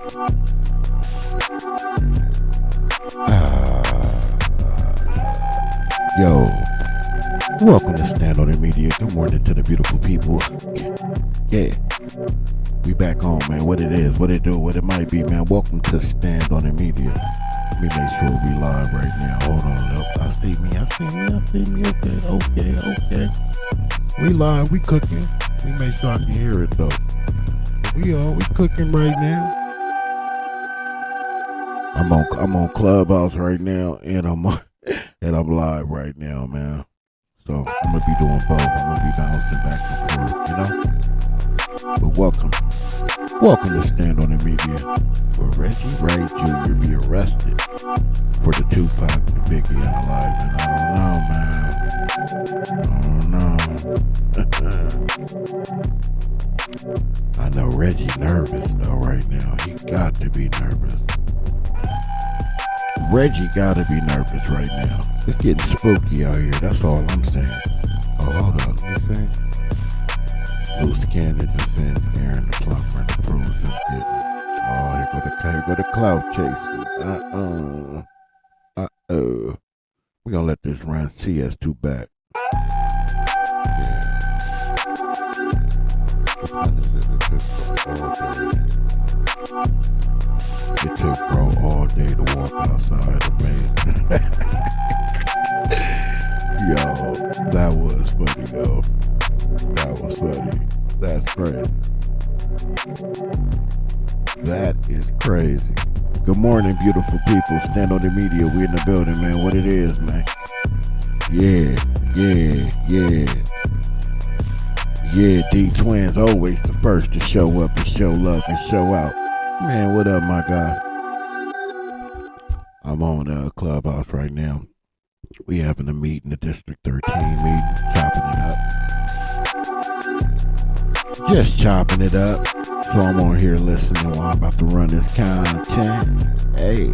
Yo, welcome to Stand On It Media. Good morning to the beautiful people. Yeah, we back on, man. What it is, what it do, what it might be, man. Welcome to Stand On It Media. Let me make sure we live right now. Hold on, look. I see me. Okay. We live, we cooking. We make sure I can hear it though. We cooking right now. I'm on Clubhouse right now, and I'm live right now, man. So I'm gonna be doing both. I'm gonna be bouncing back and forth, you know. But welcome to Stand On It Media, where Reggie Wright Jr. be arrested for the Tupac and Biggie unaliving. I know Reggie nervous though right now. He got to be nervous. Reggie gotta be nervous right now. It's getting spooky out here, that's all I'm saying. Oh, hold on, let me see. Loose cannon descends, Aaron the plumber and the proves him getting. Oh, here go the cloud chasing. We're gonna let this run CS2 back. Yeah. It took bro all day to walk outside of me. Yo, that was funny though. That was funny. That's crazy. That is crazy. Good morning, beautiful people. Stand On The Media. We in the building, man. What it is, man. Yeah. D Twins always the first to show up and show love and show out. Man, what up, my guy? I'm on Clubhouse right now. We having a meeting, the District 13 meeting, chopping it up. Just chopping it up. So I'm on here listening while I'm about to run this content. Hey,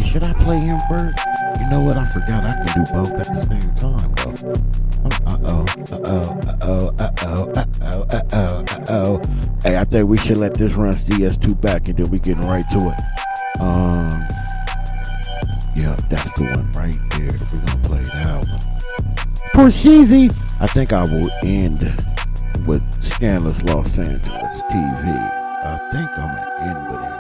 should I play him first? You know what? I forgot I can do both at the same time, though. Hey, I think we should let this run CS2 back and then we getting right to it. Yeah, that's the one right there. We're gonna play that one. For Sheezy, I think I will end with Scandalous Los Angeles TV. I think I'm gonna end with him.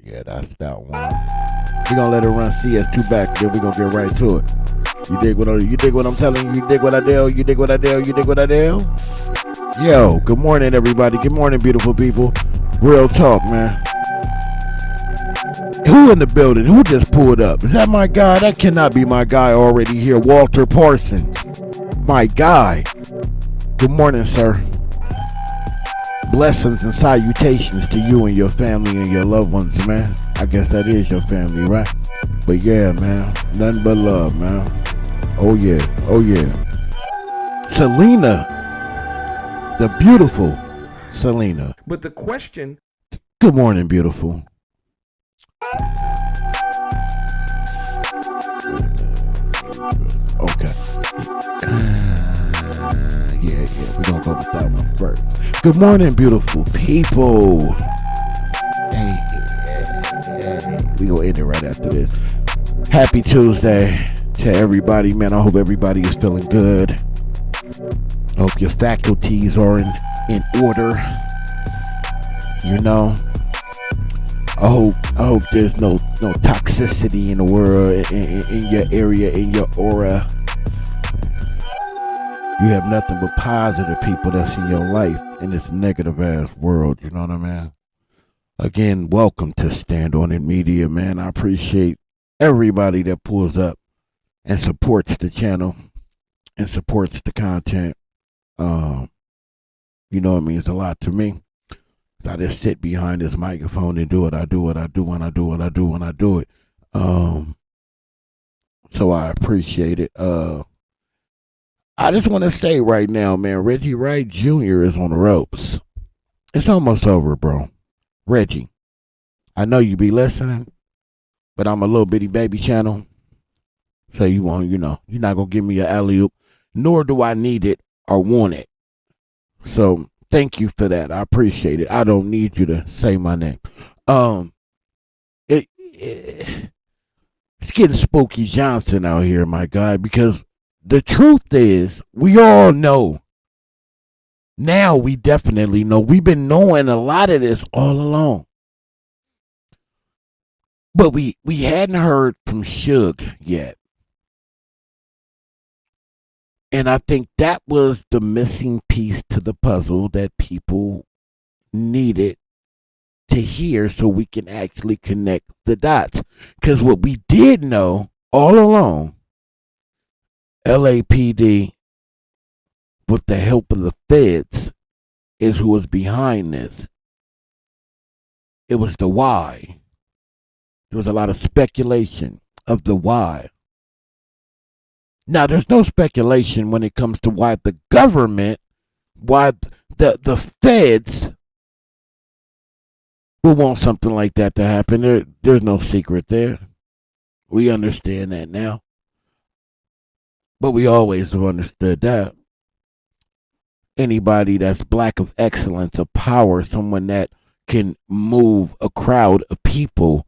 Yeah, that's that one. We're gonna let it run CS2 back, then we're gonna get right to it. You dig what I'm telling you? You dig what I do? You dig what I do? Yo, good morning everybody. Good morning, beautiful people. Real talk, man. Who in the building? Who just pulled up? Is that my guy? That cannot be my guy already here. Walter Parsons. My guy. Good morning, sir. Blessings and salutations to you and your family and your loved ones, man. I guess that is your family, right? But yeah, man. Nothing but love, man. Oh yeah. Selena. The beautiful Selena. But the question... Good morning, beautiful. Okay. Yeah, we're gonna go with that one first. Good morning, beautiful people. Hey. We gonna end it right after this. Happy Tuesday to everybody, man. I hope everybody is feeling good. I hope your faculties are in order. You know, I hope there's no toxicity in the world, in your area, in your aura. You have nothing but positive people that's in your life in this negative ass world. You know what I mean? Again, welcome to Stand On It Media, man. I appreciate everybody that pulls up and supports the channel and supports the content. You know, it means a lot to me. I just sit behind this microphone and do what I do when I do it. So I appreciate it. I just want to say right now, man, Reggie Wright Jr. is on the ropes. It's almost over, bro. Reggie, I know you be listening, but I'm a little bitty baby channel. So you won't, you're not going to give me an alley-oop, nor do I need it or want it. So thank you for that. I appreciate it. I don't need you to say my name. Um, it's getting spooky Johnson out here, my guy, because the truth is, we all know. Now we definitely know. We've been knowing a lot of this all along. But we hadn't heard from Suge yet. And I think that was the missing piece to the puzzle that people needed to hear so we can actually connect the dots. Because what we did know all along, LAPD, with the help of the feds, is who was behind this. It was the why. There was a lot of speculation of the why. Now, there's no speculation when it comes to why the government, why the feds would want something like that to happen. There's no secret there. We understand that now. But we always have understood that. Anybody that's black of excellence, of power, someone that can move a crowd of people,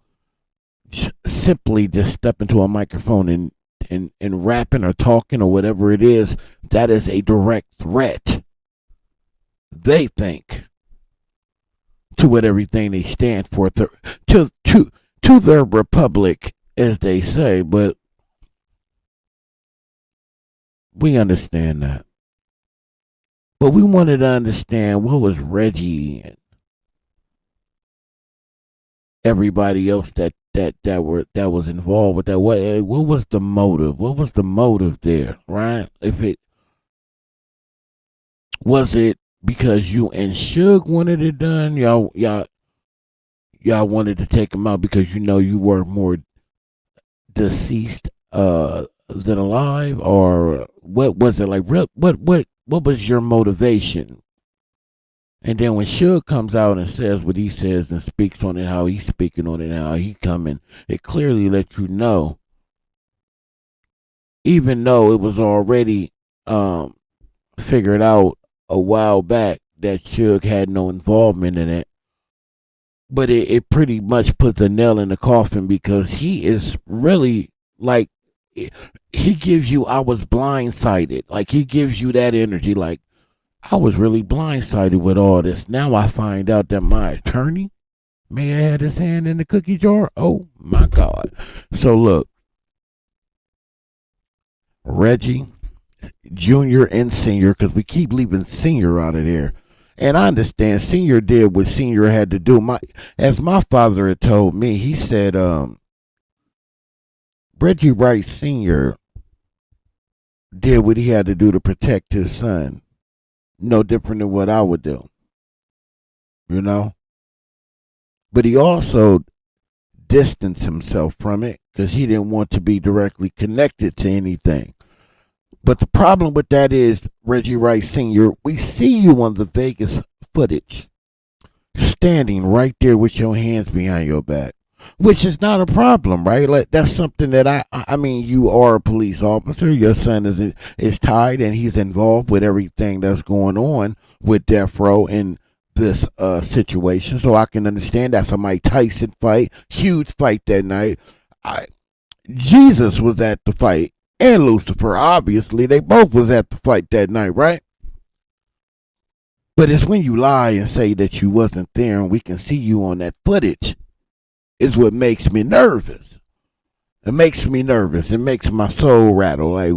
simply just step into a microphone and rapping or talking or whatever it is, that is a direct threat, they think, to what everything they stand for, to their republic, as they say. But we understand that. But we wanted to understand what was Reggie and everybody else that was involved with that. What was the motive? What was the motive there, right? If it was it because you and Suge wanted it done, y'all wanted to take him out because you know you were more deceased than alive, or what was it like? What was your motivation? And then when Suge comes out and says what he says and speaks on it, how he's speaking on it, how he coming, it clearly lets you know, even though it was already figured out a while back that Suge had no involvement in it, but it pretty much puts a nail in the coffin because he is really like, he gives you, I was blindsided. Like, he gives you that energy, like, I was really blindsided with all this. Now I find out that my attorney may have had his hand in the cookie jar. Oh my God. So look, Reggie, Junior and Senior, because we keep leaving Senior out of there. And I understand Senior did what Senior had to do. As my father had told me, he said, Reggie Wright Senior did what he had to do to protect his son. No different than what I would do, you know? But he also distanced himself from it because he didn't want to be directly connected to anything. But the problem with that is, Reggie Wright Sr., we see you on the Vegas footage standing right there with your hands behind your back, which is not a problem, right? Like, that's something that I mean, you are a police officer. Your son is tied and he's involved with everything that's going on with Death Row in this situation. So I can understand that's a Mike Tyson fight, huge fight that night. Jesus was at the fight, and Lucifer, obviously, they both was at the fight that night, right? But it's when you lie and say that you wasn't there and we can see you on that footage is what makes me nervous. It makes me nervous. It makes my soul rattle. Like,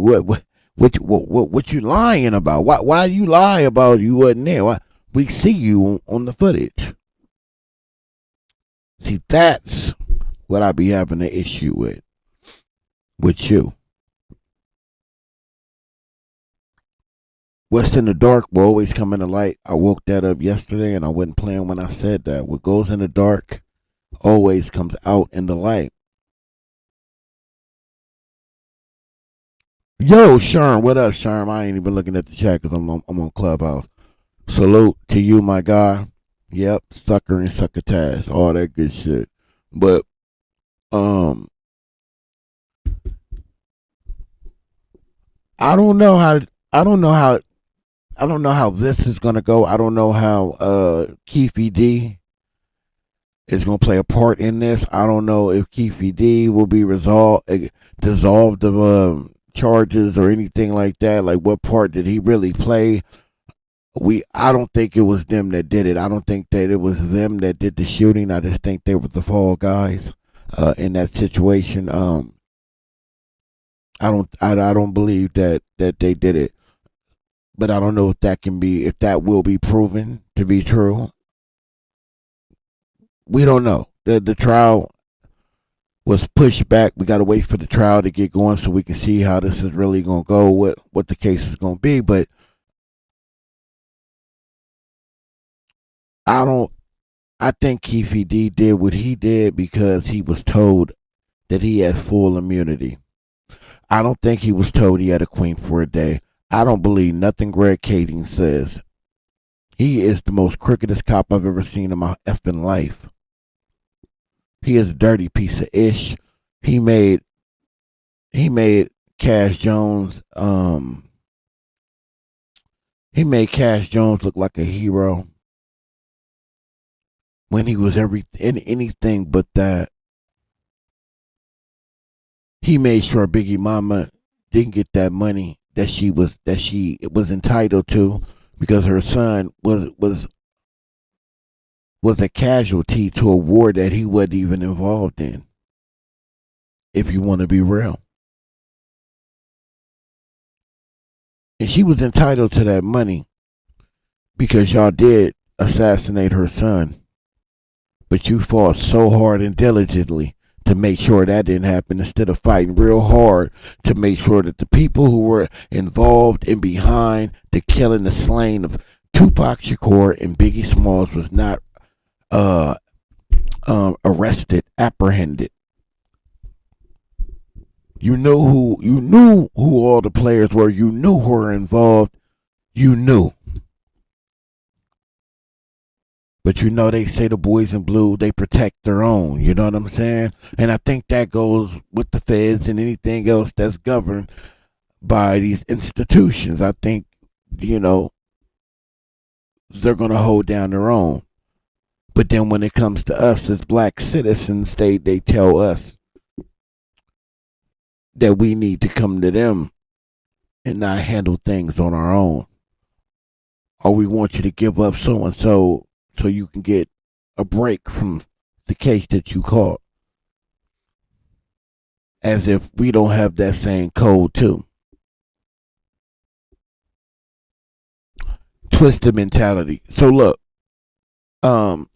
what you lying about? Why you lie about you wasn't there? Why? We see you on the footage. See, that's what I be having an issue with you. What's in the dark will always come in the light. I woke that up yesterday and I wasn't playing when I said that. What goes in the dark always comes out in the light. Yo, Sherm, what up, Sherm? I ain't even looking at the chat because I'm on Clubhouse. Salute to you, my guy. Yep, sucker and succotash, all that good shit. But I don't know how I don't know how this is gonna go. I don't know how Keefe D is gonna play a part in this. I don't know if Keefe D will be dissolved of charges or anything like that. Like, what part did he really play? I don't think it was them that did it. I don't think that it was them that did the shooting. I just think they were the fall guys in that situation. I don't believe that they did it, but I don't know if that will be proven to be true. We don't know. The trial was pushed back. We got to wait for the trial to get going so we can see how this is really going to go, what the case is going to be. But I don't. I think Keefe D did what he did because he was told that he had full immunity. I don't think he was told he had a queen for a day. I don't believe nothing Greg Kading says. He is the most crookedest cop I've ever seen in my effing life. He is a dirty piece of ish. He made Cash Jones he made Cash Jones look like a hero when he was anything but that. He made sure Biggie Mama didn't get that money that she was entitled to because her son was a casualty to a war that he wasn't even involved in. If you want to be real. And she was entitled to that money because y'all did assassinate her son. But you fought so hard and diligently to make sure that didn't happen instead of fighting real hard to make sure that the people who were involved and behind the killing, the slaying of Tupac Shakur and Biggie Smalls was not arrested, apprehended. You knew who all the players were. You knew who were involved. You knew. But they say the boys in blue, they protect their own. You know what I'm saying? And I think that goes with the feds and anything else that's governed by these institutions. I think, they're going to hold down their own. But then when it comes to us as black citizens, they tell us that we need to come to them and not handle things on our own. Or we want you to give up so and so you can get a break from the case that you caught. As if we don't have that same code too. Twisted mentality. So look,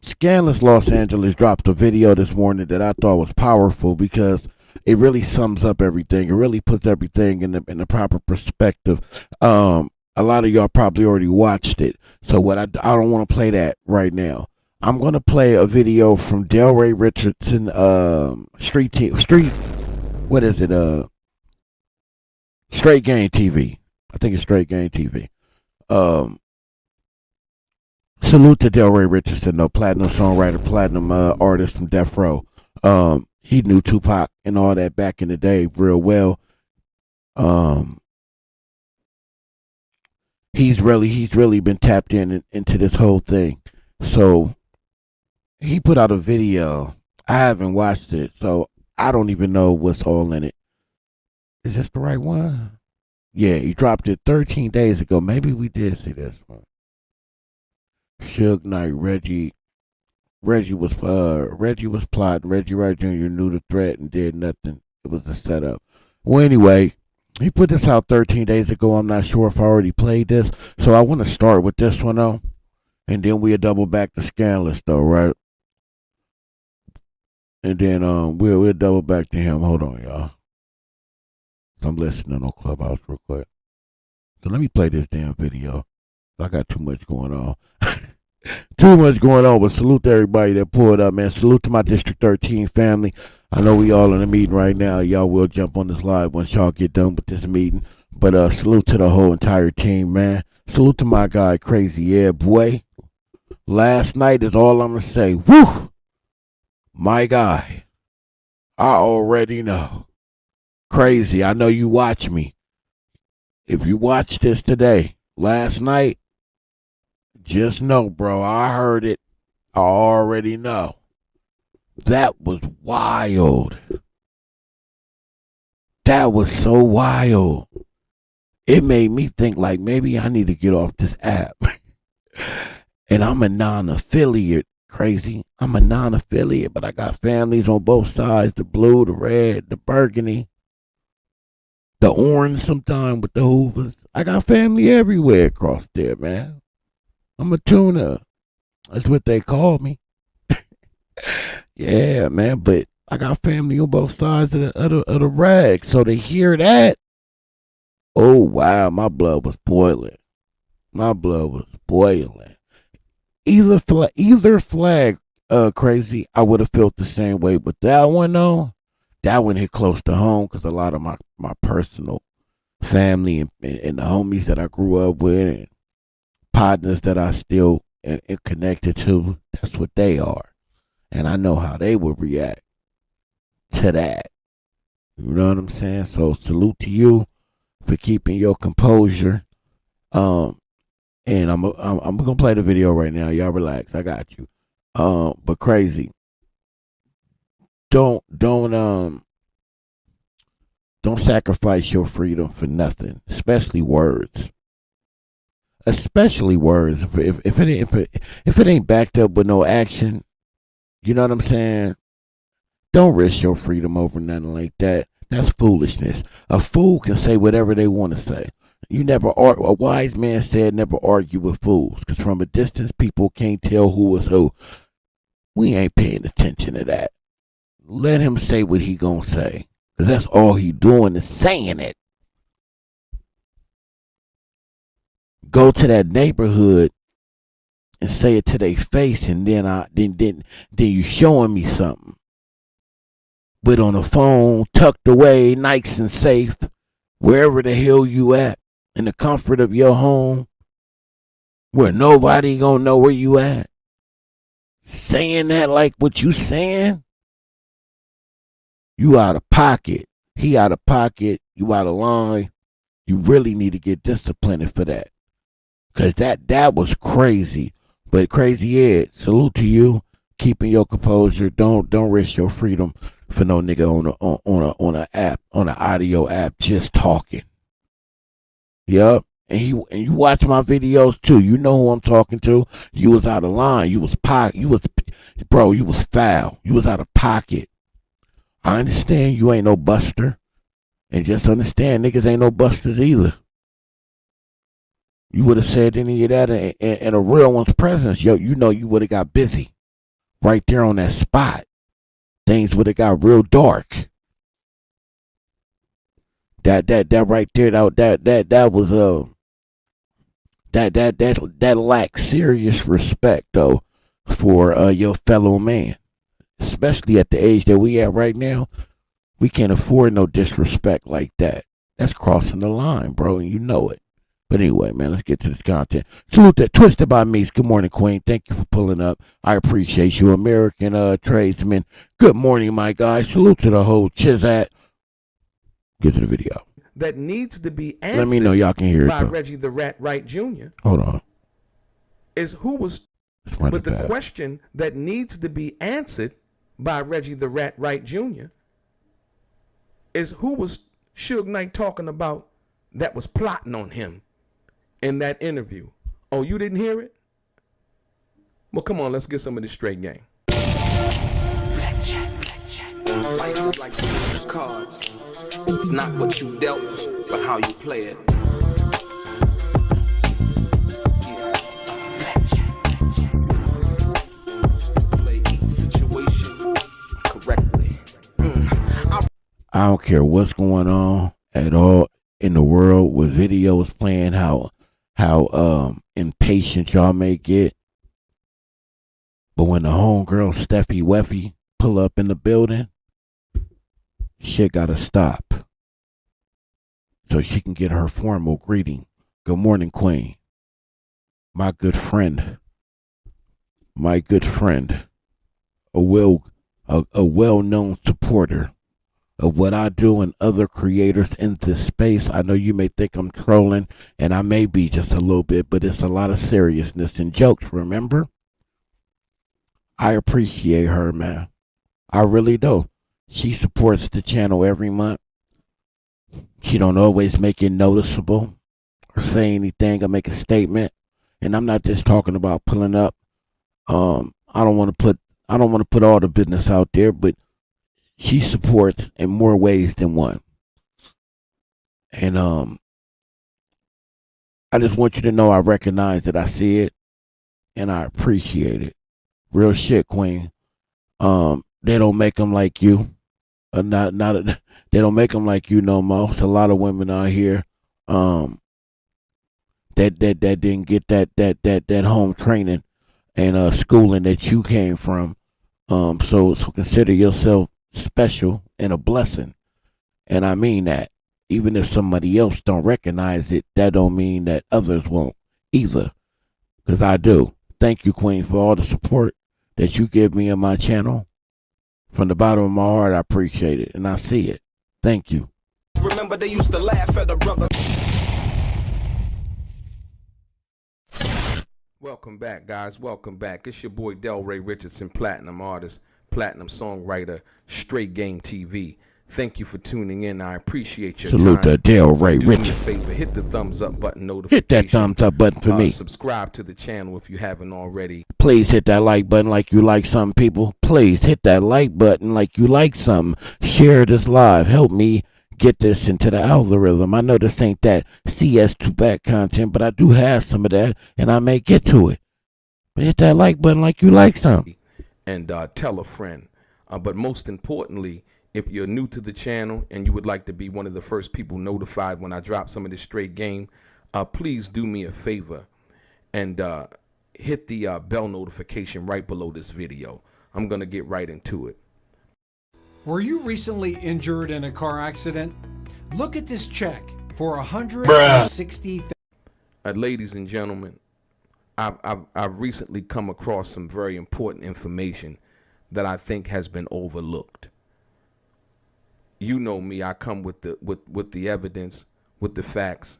Scandalous Los Angeles dropped a video this morning that I thought was powerful because it really sums up everything. It really puts everything in the proper perspective. A lot of y'all probably already watched it, so I don't want to play that right now. I'm gonna play a video from Delray Richardson, what is it? Straight Game TV. I think it's Straight Game TV. Salute to Delray Richardson, though, platinum songwriter, platinum artist from Death Row. He knew Tupac and all that back in the day real well. He's really been tapped into this whole thing. So he put out a video. I haven't watched it, so I don't even know what's all in it. Is this the right one? Yeah, he dropped it 13 days ago. Maybe we did see this one. Suge Knight, Reggie was plotting. Reggie Wright Jr. knew the threat and did nothing. It was a setup. Well, anyway, he put this out 13 days ago. I'm not sure if I already played this, so I want to start with this one though, and then we'll double back to Scandalous though, right? And then we'll double back to him. Hold on, y'all. I'm listening on Clubhouse real quick. So let me play this damn video. I got too much going on. Too much going on, but salute to everybody that pulled up, man. Salute to my District 13 family. I know we all in a meeting right now. Y'all will jump on this live once y'all get done with this meeting. But salute to the whole entire team, man. Salute to my guy, Crazy. Yeah, boy. Last night is all I'm going to say. Woo! My guy. I already know. Crazy. I know you watch me. If you watch this today, last night, just know, bro, I heard it. I already know. That was wild. That was so wild. It made me think like maybe I need to get off this app. And I'm a non-affiliate, crazy. I'm a non-affiliate, but I got families on both sides, the blue, the red, the burgundy, the orange sometimes with the Hoovers. I got family everywhere across there, man. I'm a tuner. That's what they call me. Yeah, man, but I got family on both sides of the rag. So to hear that, oh, wow, my blood was boiling. My blood was boiling. Either flag, crazy, I would have felt the same way. But that one, though, that one hit close to home because a lot of my personal family and the homies that I grew up with and partners that I still am connected to, that's what they are. And I know how they would react to that. You know what I'm saying? So salute to you for keeping your composure. And I'm gonna play the video right now. Y'all relax. I got you. But crazy. Don't sacrifice your freedom for nothing, especially words. Especially words. If it ain't backed up with no action, you know what I'm saying? Don't risk your freedom over nothing like that. That's foolishness. A fool can say whatever they want to say. A wise man said never argue with fools, because from a distance people can't tell who was who. We ain't paying attention to that. Let him say what he gonna say, because that's all he doing is saying it. Go to that neighborhood and say it to their face, and then you showing me something. But on the phone, tucked away, nice and safe, wherever the hell you at, in the comfort of your home, where nobody gonna know where you at. Saying that like what you saying, you out of pocket. He out of pocket. You out of line. You really need to get disciplined for that. Cause that was crazy. But Crazy Ed, salute to you, keeping your composure. Don't risk your freedom for no nigga on a app, on an audio app, just talking. Yup. And you watch my videos too. You know who I'm talking to. You was out of line. You was foul. You was out of pocket. I understand you ain't no buster. And just understand niggas ain't no busters either. You would have said any of that in a real one's presence. Yo, you know you would have got busy. Right there on that spot. Things would have got real dark. That right there, that was that lacks serious respect though for your fellow man. Especially at the age that we at right now, we can't afford no disrespect like that. That's crossing the line, bro, and you know it. But anyway, man, let's get to this content. Salute that Twisted by Meeks. Good morning, Queen. Thank you for pulling up. I appreciate you, American tradesmen. Good morning, my guys. Salute to the whole Chizat. Get to the video. That needs to be answered. Let me know y'all can hear it by though. Reggie the Rat Wright Jr. Hold on. Is who was, but the question that needs to be answered by Reggie the Rat Wright Jr. is who was Suge Knight talking about that was plotting on him in that interview. Oh, you didn't hear it? Well, come on, let's get some of this straight game. Life is like two cards. It's not what you dealt, but how you play it. Play each situation correctly. I don't care what's going on at all in the world with videos playing, how impatient y'all may get. But when the homegirl Steffi Weffy pull up in the building, shit gotta stop. So she can get her formal greeting. Good morning, Queen. My good friend, a well-known supporter of what I do and other creators in this space. I know you may think I'm trolling, and I may be just a little bit, but it's a lot of seriousness and jokes, remember? I appreciate her, man. I really do. She supports the channel every month. She don't always make it noticeable or say anything or make a statement. And I'm not just talking about pulling up. I don't want to put all the business out there, but she supports in more ways than one. And I just want you to know I recognize that I see it and I appreciate it. Real shit, Queen. They don't make them like you. They don't make them like you no more. It's a lot of women out here that didn't get that home training and schooling that you came from. So consider yourself special and a blessing. And I mean that. Even if somebody else don't recognize it, that don't mean that others won't either. Because I do. Thank you, Queen, for all the support that you give me on my channel. From the bottom of my heart, I appreciate it. And I see it. Thank you. Remember they used to laugh at a brother. Welcome back, guys. Welcome back. It's your boy Delray Richardson, platinum artist, platinum songwriter, Straight Game TV. Thank you for tuning in. I appreciate your Salute time. to Delray Richardson. Do me a favor, hit the thumbs up button notification. Hit that thumbs up button for me. Subscribe to the channel if you haven't already. Please hit that like button like you like something, people. Please hit that like button like you like something. Share this live. Help me get this into the algorithm. I know this ain't that CS2 back content, but I do have some of that, and I may get to it. But hit that like button like you like something. And tell a friend. But most importantly, if you're new to the channel and you would like to be one of the first people notified when I drop some of this straight game, please do me a favor and hit the bell notification right below this video. I'm going to get right into it. Were you recently injured in a car accident? Look at this check for $160,000. Ladies and gentlemen, I've recently come across some very important information that I think has been overlooked. You know me, I come with the evidence, with the facts,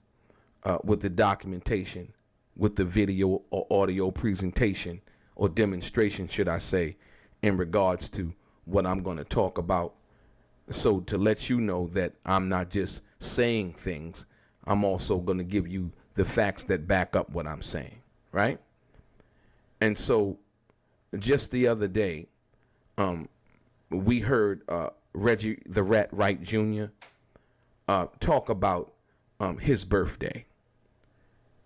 with the documentation, with the video or audio presentation or demonstration, should I say, in regards to what I'm going to talk about. So to let you know that I'm not just saying things, I'm also going to give you the facts that back up what I'm saying, right? And so just the other day, we heard Reggie the Rat Wright Jr. Talk about his birthday.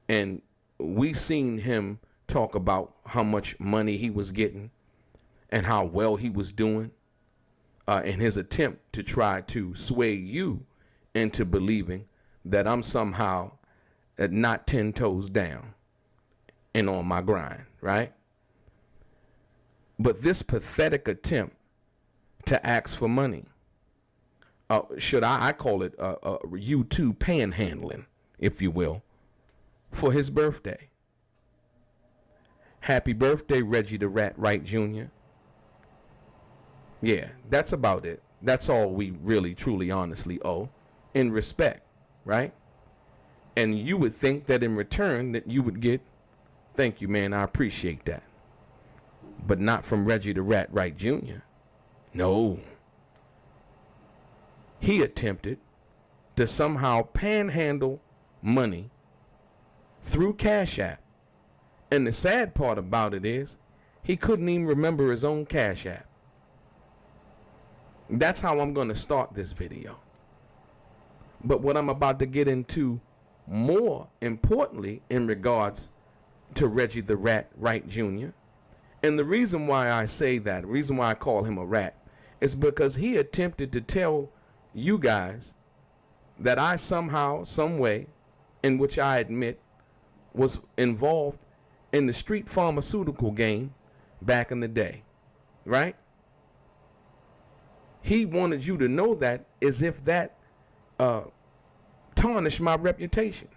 And we seen him talk about how much money he was getting and how well he was doing in his attempt to try to sway you into believing that I'm somehow not 10 toes down and on my grind, right? But this pathetic attempt to ask for money, I call it YouTube panhandling, if you will, for his birthday. Happy birthday, Reggie the Rat Wright Jr. Yeah, that's about it. That's all we really, truly, honestly owe in respect, right? And you would think that in return that you would get, thank you, man, I appreciate that. But not from Reggie the Rat Wright Jr. No. He attempted to somehow panhandle money through Cash App. And the sad part about it is he couldn't even remember his own Cash App. That's how I'm going to start this video. But what I'm about to get into more importantly in regards to Reggie the Rat Wright Jr., and the reason why I say that, the reason why I call him a rat, is because he attempted to tell you guys that I somehow, some way, in which I admit was involved in the street pharmaceutical game back in the day, right? He wanted you to know that as if that tarnished my reputation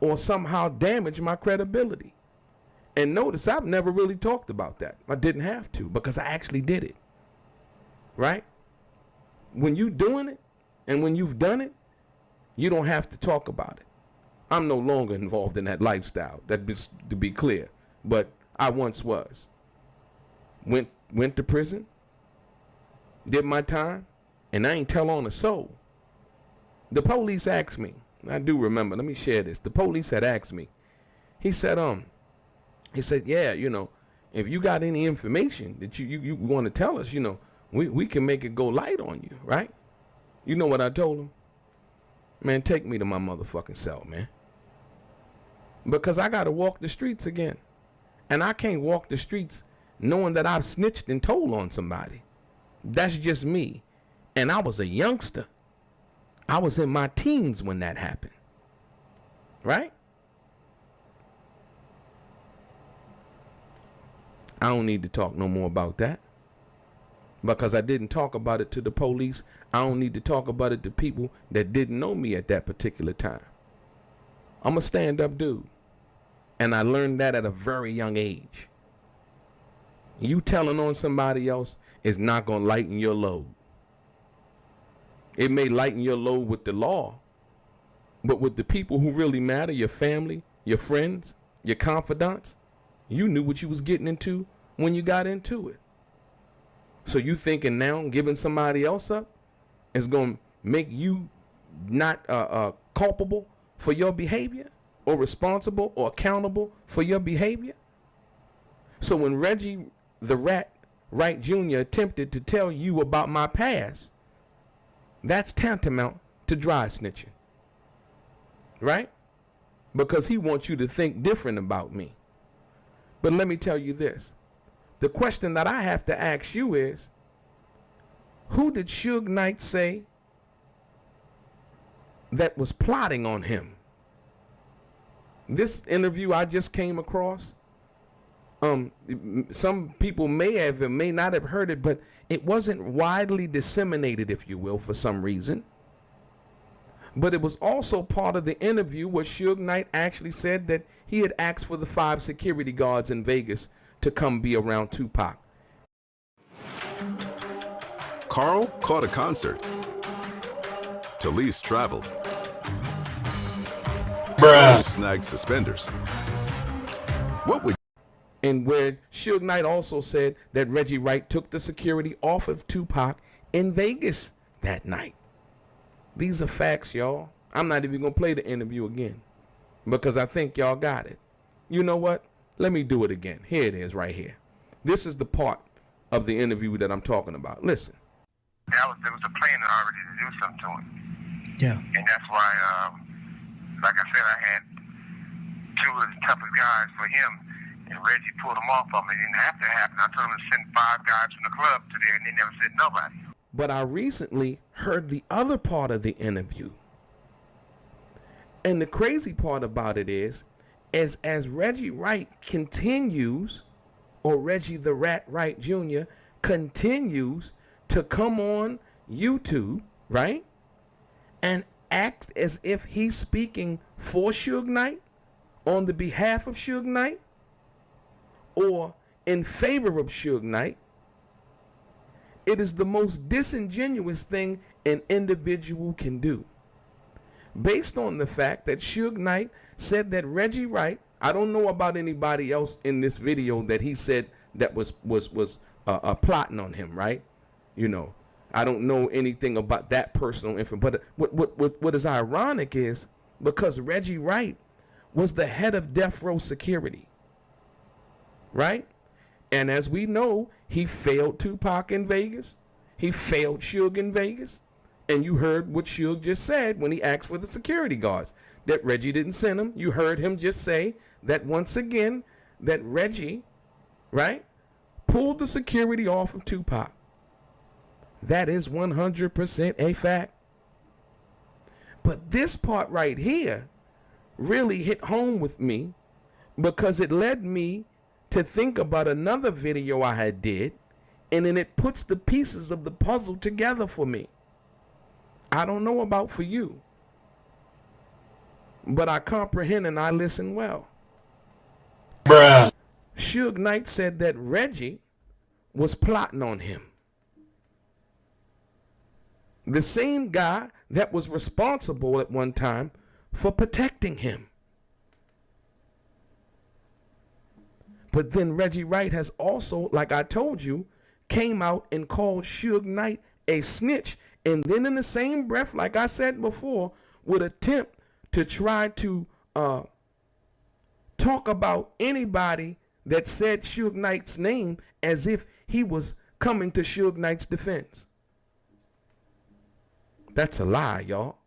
or somehow damaged my credibility. And notice I've never really talked about that. I didn't have to because I actually did it. right? When you doing it and when you've done it, you don't have to talk about it. I'm no longer involved in that lifestyle, to be clear, but I once was. Went to prison, did my time, and I ain't tell on a soul. The police asked me, I do remember, let me share this. The police had asked me, he said, yeah, you know, if you got any information that you want to tell us, you know, we can make it go light on you, right? You know what I told him? Man, take me to my motherfucking cell, man. Because I got to walk the streets again. And I can't walk the streets knowing that I've snitched and told on somebody. That's just me. And I was a youngster. I was in my teens when that happened. Right? I don't need to talk no more about that. Because I didn't talk about it to the police. I don't need to talk about it to people that didn't know me at that particular time. I'm a stand-up dude. And I learned that at a very young age. You telling on somebody else is not going to lighten your load. It may lighten your load with the law, but with the people who really matter, your family, your friends, your confidants, you knew what you was getting into when you got into it. So you thinking now giving somebody else up is going to make you not culpable for your behavior or responsible or accountable for your behavior? So when Reggie the Rat Wright Jr. attempted to tell you about my past, that's tantamount to dry snitching, right? Because he wants you to think different about me. But let me tell you this. The question that I have to ask you is, who did Suge Knight say that was plotting on him? This interview I just came across, some people may have and may not have heard it, but it wasn't widely disseminated, if you will, for some reason. But it was also part of the interview where Suge Knight actually said that he had asked for the 5 security guards in Vegas to come be around Tupac. Carl caught a concert. Talise traveled. Soim snagged suspenders. What would... And where Suge Knight also said that Reggie Wright took the security off of Tupac in Vegas that night. These are facts, y'all. I'm not even going to play the interview again because I think y'all got it. You know what? Let me do it again. Here it is right here. This is the part of the interview that I'm talking about. Listen. There was a plan already to do something to him. Yeah. And that's why, like I said, I had 2 of the toughest guys for him. And Reggie pulled them off of me. It didn't have to happen. I told him to send 5 guys from the club to there, and they never sent nobody. But I recently heard the other part of the interview. And the crazy part about it is, as Reggie Wright continues, or Reggie the Rat Wright Jr. continues to come on YouTube, right, and act as if he's speaking for Suge Knight, on the behalf of Suge Knight, or in favor of Suge Knight, it is the most disingenuous thing an individual can do. Based on the fact that Suge Knight said that Reggie Wright, I don't know about anybody else in this video that he said that was plotting on him, right? You know, I don't know anything about that personal info. But what is ironic is because Reggie Wright was the head of Death Row Security, right? And as we know, he failed Tupac in Vegas. He failed Suge in Vegas. And you heard what Suge just said when he asked for the security guards, that Reggie didn't send them. You heard him just say that once again, that Reggie, right, pulled the security off of Tupac. That is 100% a fact. But this part right here really hit home with me because it led me to think about another video I had did, and then it puts the pieces of the puzzle together for me. I don't know about for you, but I comprehend and I listen well. Suge Knight said that Reggie was plotting on him. The same guy that was responsible at one time for protecting him. But then Reggie Wright has also, like I told you, came out and called Suge Knight a snitch. And then in the same breath, like I said before, would attempt to try to talk about anybody that said Suge Knight's name as if he was coming to Suge Knight's defense. That's a lie, y'all.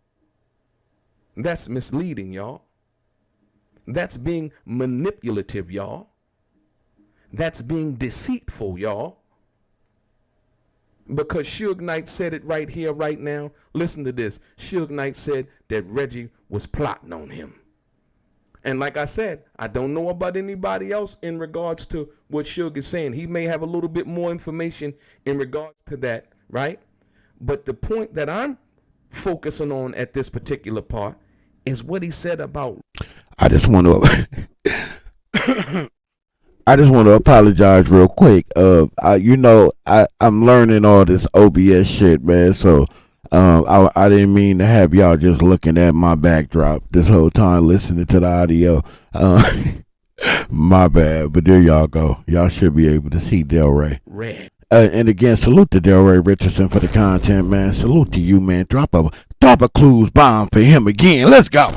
That's misleading, y'all. That's being manipulative, y'all. That's being deceitful, y'all. Because Suge Knight said it right here, right now. Listen to this. Suge Knight said that Reggie was plotting on him. And like I said, I don't know about anybody else in regards to what Suge is saying. He may have a little bit more information in regards to that, right? But the point that I'm focusing on at this particular part is what he said about. I just want to apologize real quick. I'm learning all this OBS shit, man. So I didn't mean to have y'all just looking at my backdrop this whole time listening to the audio. My bad, but there y'all go. Y'all should be able to see Delray. Red. And again, salute to Delray Richardson for the content, man. Salute to you, man. Drop a clues bomb for him again. Let's go.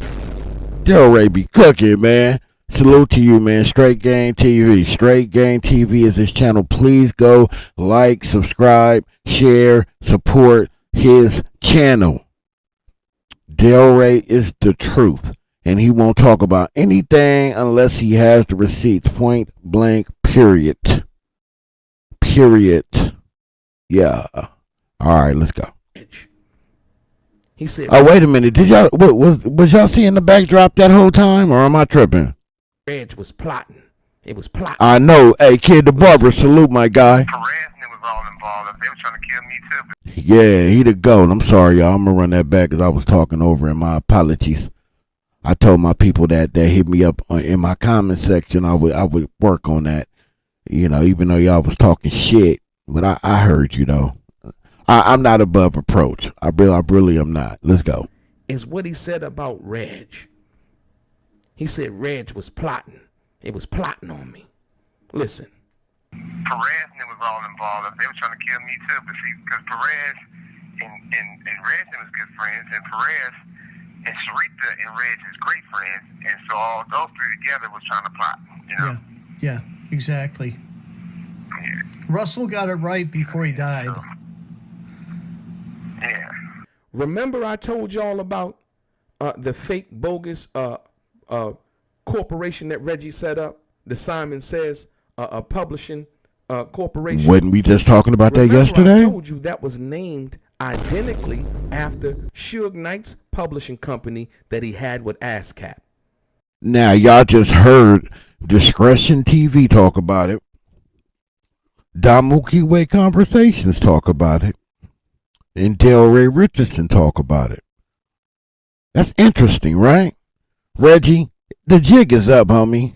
Delray be cooking, man. Salute to you, man. Straight Game TV. Straight Game TV is his channel. Please go like, subscribe, share, support his channel. Delray is the truth, and he won't talk about anything unless he has the receipts. Point blank, period. Period. Yeah. All right, let's go. He said, "Oh, wait a minute. Did y'all was y'all seeing the backdrop that whole time, or am I tripping?" Reg was plotting. It was plotting. I know. Hey, Kid the Barber, salute my guy. Perez was all involved. They were trying to kill me too. Yeah, he the GOAT. I'm sorry, y'all. I'm gonna run that back because I was talking over it. My apologies. I told my people that hit me up in my comment section. I would work on that. You know, even though y'all was talking shit, but I heard you though. I'm not above reproach. I really am not. Let's go. Is what he said about Reg. He said Reg was plotting. It was plotting on me. Listen. Perez was all involved. They were trying to kill me too. But see, because Perez and Reg was good friends, and Perez and Sarita and Reg is great friends, and so all those three together was trying to plot. You know? Yeah, exactly. Yeah. Russell got it right before he died. Yeah. Remember I told y'all about the fake bogus corporation that Reggie set up, the Simon Says publishing corporation. Wasn't we just talking about that yesterday? I told you that was named identically after Suge Knight's publishing company that he had with ASCAP. Now, y'all just heard Discretion TV talk about it. Damuki Way Conversations talk about it. And Delray Richardson talk about it. That's interesting, right? Reggie, the jig is up, homie.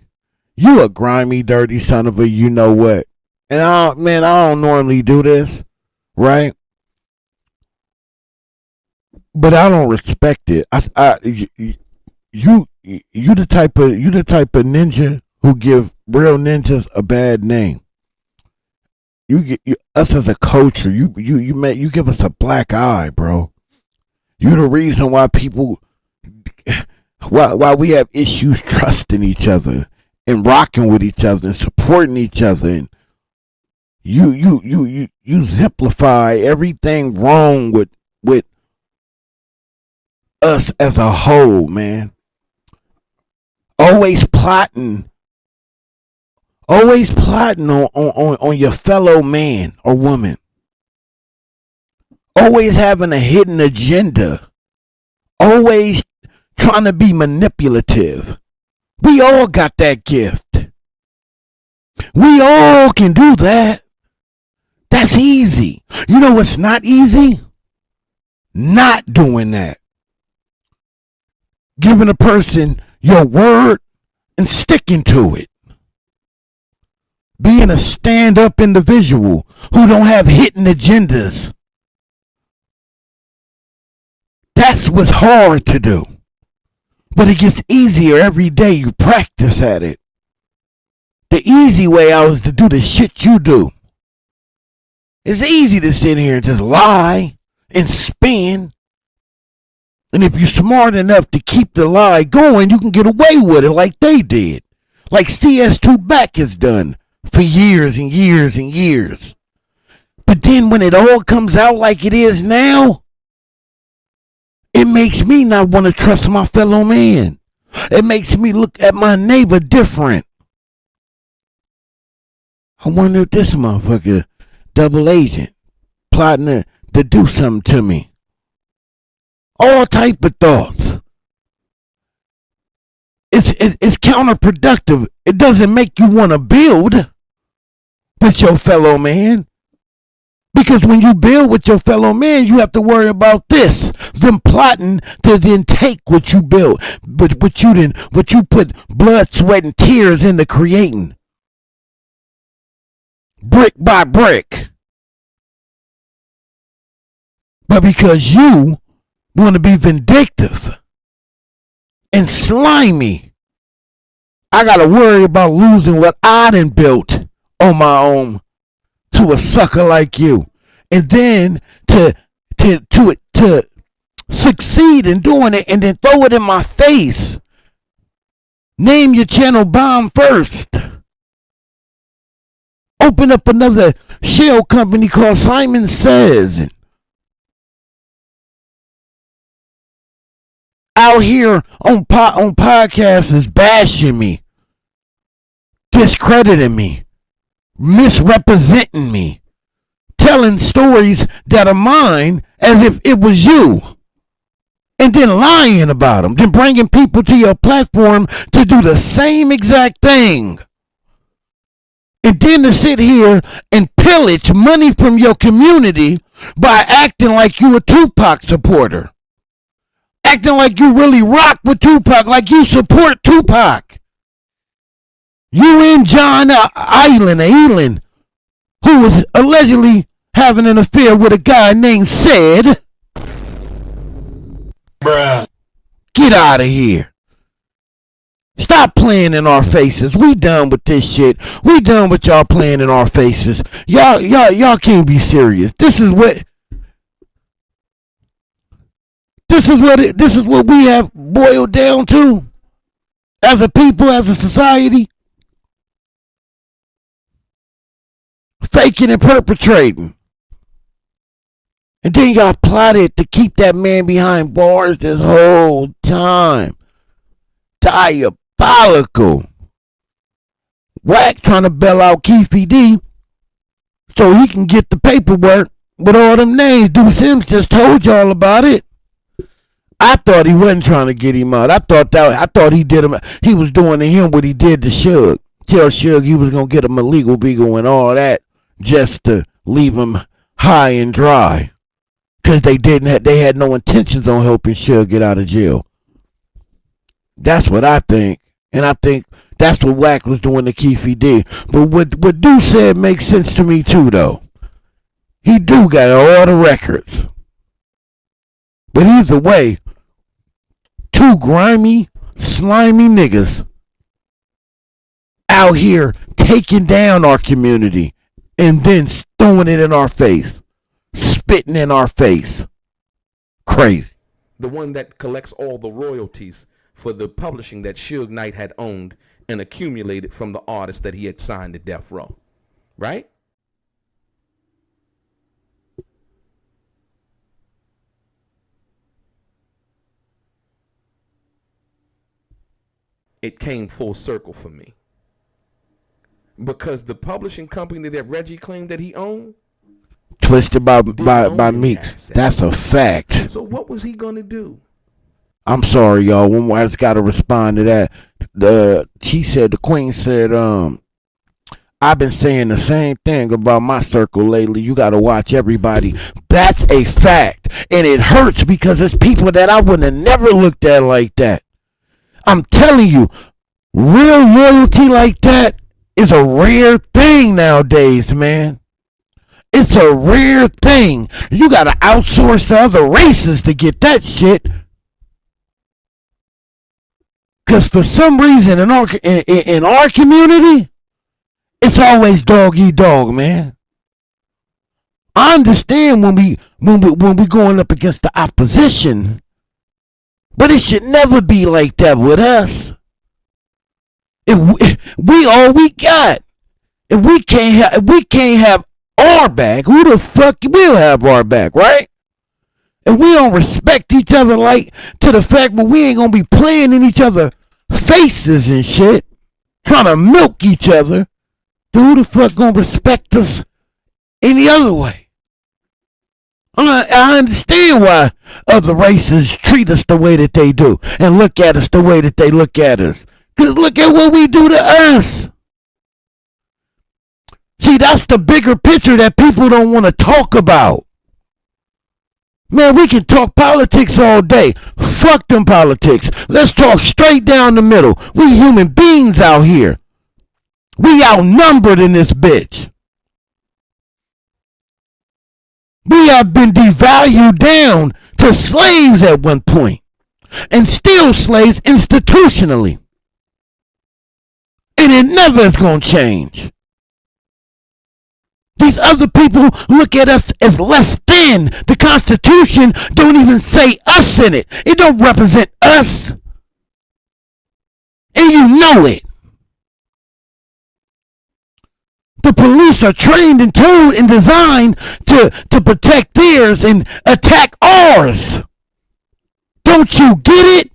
You a grimy, dirty son of a you know what. And I don't normally do this, right? But I don't respect it. You the type of ninja who give real ninjas a bad name. Us as a culture, you give us a black eye, bro. You the reason why why we have issues trusting each other and rocking with each other and supporting each other, and you exemplify everything wrong with us as a whole, man. Always plotting on your fellow man or woman. Always having a hidden agenda. Always trying to be manipulative. We all got that gift. We all can do that. That's easy. You know what's not easy? Not doing that. Giving a person your word and sticking to it. Being a stand-up individual who don't have hidden agendas. That's what's hard to do. But it gets easier every day you practice at it. The easy way out is to do the shit you do. It's easy to sit here and just lie and spin. And if you're smart enough to keep the lie going, you can get away with it like they did. Like CS2 Back has done for years and years and years. But then when it all comes out like it is now, it makes me not want to trust my fellow man. It makes me look at my neighbor different. I wonder if this motherfucker double agent plotting to do something to me. All type of thoughts. It's counterproductive. It doesn't make you want to build with your fellow man. Because when you build with your fellow man, you have to worry about this. Them plotting to then take what you built. But what you put blood, sweat, and tears into creating. Brick by brick. But because you want to be vindictive and slimy, I got to worry about losing what I done built on my own to a sucker like you. And then to succeed in doing it and then throw it in my face. Name your channel bomb first. Open up another shell company called Simon Says. Out here on podcasts is bashing me, discrediting me, misrepresenting me, telling stories that are mine as if it was you, and then lying about them, then bringing people to your platform to do the same exact thing. And then to sit here and pillage money from your community by acting like you a Tupac supporter. Acting like you really rock with Tupac, like you support Tupac. You and John Elan, who was allegedly having an affair with a guy named Said. Bruh. Get out of here. Stop playing in our faces. We done with this shit. We done with y'all playing in our faces. Y'all can't be serious. This is what we have boiled down to as a people, as a society. Faking and perpetrating. And then y'all plotted to keep that man behind bars this whole time. Diabolical. Wack trying to bail out Keefy D so he can get the paperwork with all them names. Deuce Sims just told y'all about it. I thought he wasn't trying to get him out. I thought he did him. He was doing to him what he did to Suge. Tell Suge he was gonna get him a legal beagle and all that just to leave him high and dry. Cause they had no intentions on helping Suge get out of jail. That's what I think. And I think that's what Wack was doing to Keefy D. But what Deuce said makes sense to me too though. He do got all the records. But either way, two grimy, slimy niggas out here taking down our community and then throwing it in our face, spitting in our face. Crazy. The one that collects all the royalties for the publishing that Suge Knight had owned and accumulated from the artists that he had signed to Death Row. Right? It came full circle for me. Because the publishing company that Reggie claimed that he owned twisted by Meeks. That's a fact. So what was he gonna do? I'm sorry, y'all. One more, I just gotta respond to that. She said, the Queen said, I've been saying the same thing about my circle lately. You gotta watch everybody. That's a fact. And it hurts because it's people that I would have never looked at like that. I'm telling you, real loyalty like that is a rare thing nowadays, man. It's a rare thing. You gotta outsource to other races to get that shit. Cause for some reason in our community, it's always dog eat dog, man. I understand when we going up against the opposition, but it should never be like that with us. If we all we got, if we can't have our back, who the fuck will have our back, right? And we don't respect each other like to the fact where we ain't gonna be playing in each other's faces and shit, trying to milk each other. Who the fuck gonna respect us any other way? I understand why other races treat us the way that they do and look at us the way that they look at us. Cause look at what we do to us. See, that's the bigger picture that people don't want to talk about. Man, we can talk politics all day. Fuck them politics. Let's talk straight down the middle. We human beings out here. We outnumbered in this bitch. We have been devalued down to slaves at one point, and still slaves institutionally. And it never is going to change. These other people look at us as less than. The Constitution don't even say us in it. It don't represent us. And you know it. The police are trained and told and designed to protect theirs and attack ours. Don't you get it?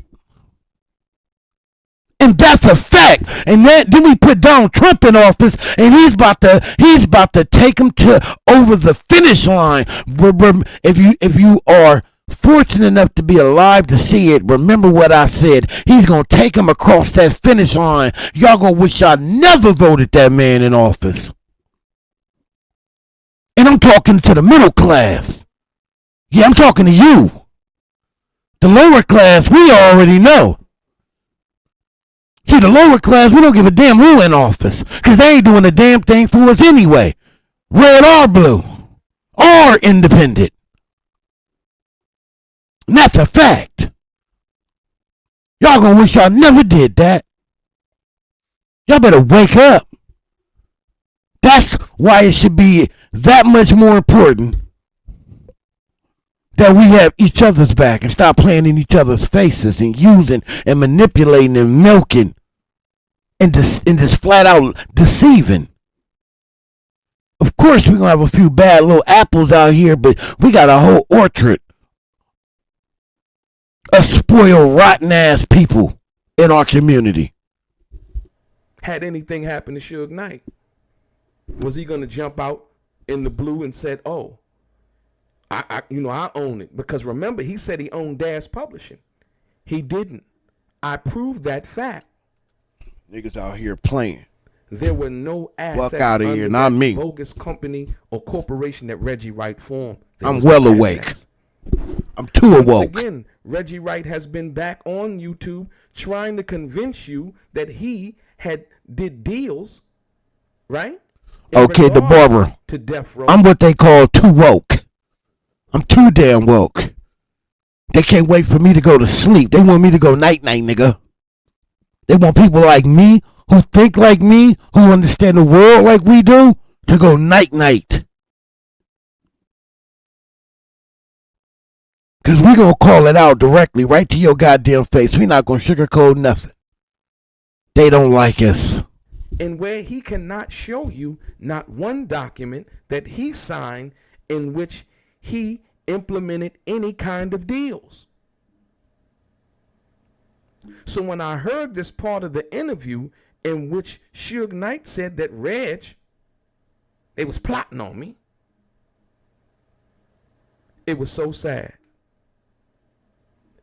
And that's a fact. And then we put Donald Trump in office, and he's about to take him to over the finish line. If you are fortunate enough to be alive to see it, remember what I said. He's gonna take him across that finish line. Y'all gonna wish y'all never voted that man in office. And I'm talking to the middle class. Yeah, I'm talking to you. The lower class, we already know. See, the lower class, we don't give a damn who in office, because they ain't doing a damn thing for us anyway. Red or blue, or independent. And that's a fact. Y'all gonna wish y'all never did that. Y'all better wake up. That's why it should be that much more important that we have each other's back and stop playing in each other's faces and using and manipulating and milking and just flat out deceiving. Of course, we're going to have a few bad little apples out here, but we got a whole orchard of spoiled, rotten ass people in our community. Had anything happened to Suge Knight, was he going to jump out in the blue and said, "Oh, I own it"? Because remember, he said he owned Dash Publishing. He didn't. I proved that fact. Niggas out here playing. There were no assets. Fuck out of here, not me. Bogus company or corporation that Reggie Wright formed. I'm well awake. I'm too awoke. Once again, Reggie Wright has been back on YouTube trying to convince you that he did deals, right? Okay, the barber. To Death Row. I'm what they call too woke. I'm too damn woke. They can't wait for me to go to sleep. They want me to go night-night, nigga. They want people like me, who think like me, who understand the world like we do, to go night-night. Because we going to call it out directly, right to your goddamn face. We not going to sugarcoat nothing. They don't like us. And where he cannot show you not one document that he signed in which he implemented any kind of deals. So when I heard this part of the interview in which Suge Knight said that they was plotting on me, it was so sad.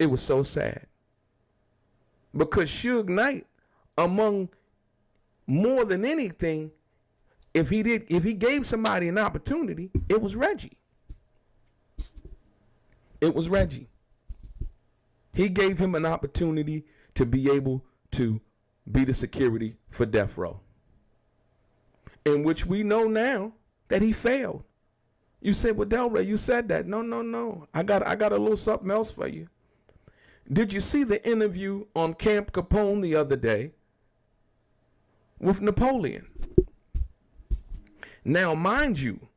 It was so sad. Because Suge Knight, among more than anything, if he gave somebody an opportunity, it was Reggie. It was Reggie. He gave him an opportunity to be able to be the security for Death Row, in which we know now that he failed. You said, well, Delray, you said that. No. I got a little something else for you. Did you see the interview on Camp Capone the other day with Napoleon? Now, mind you,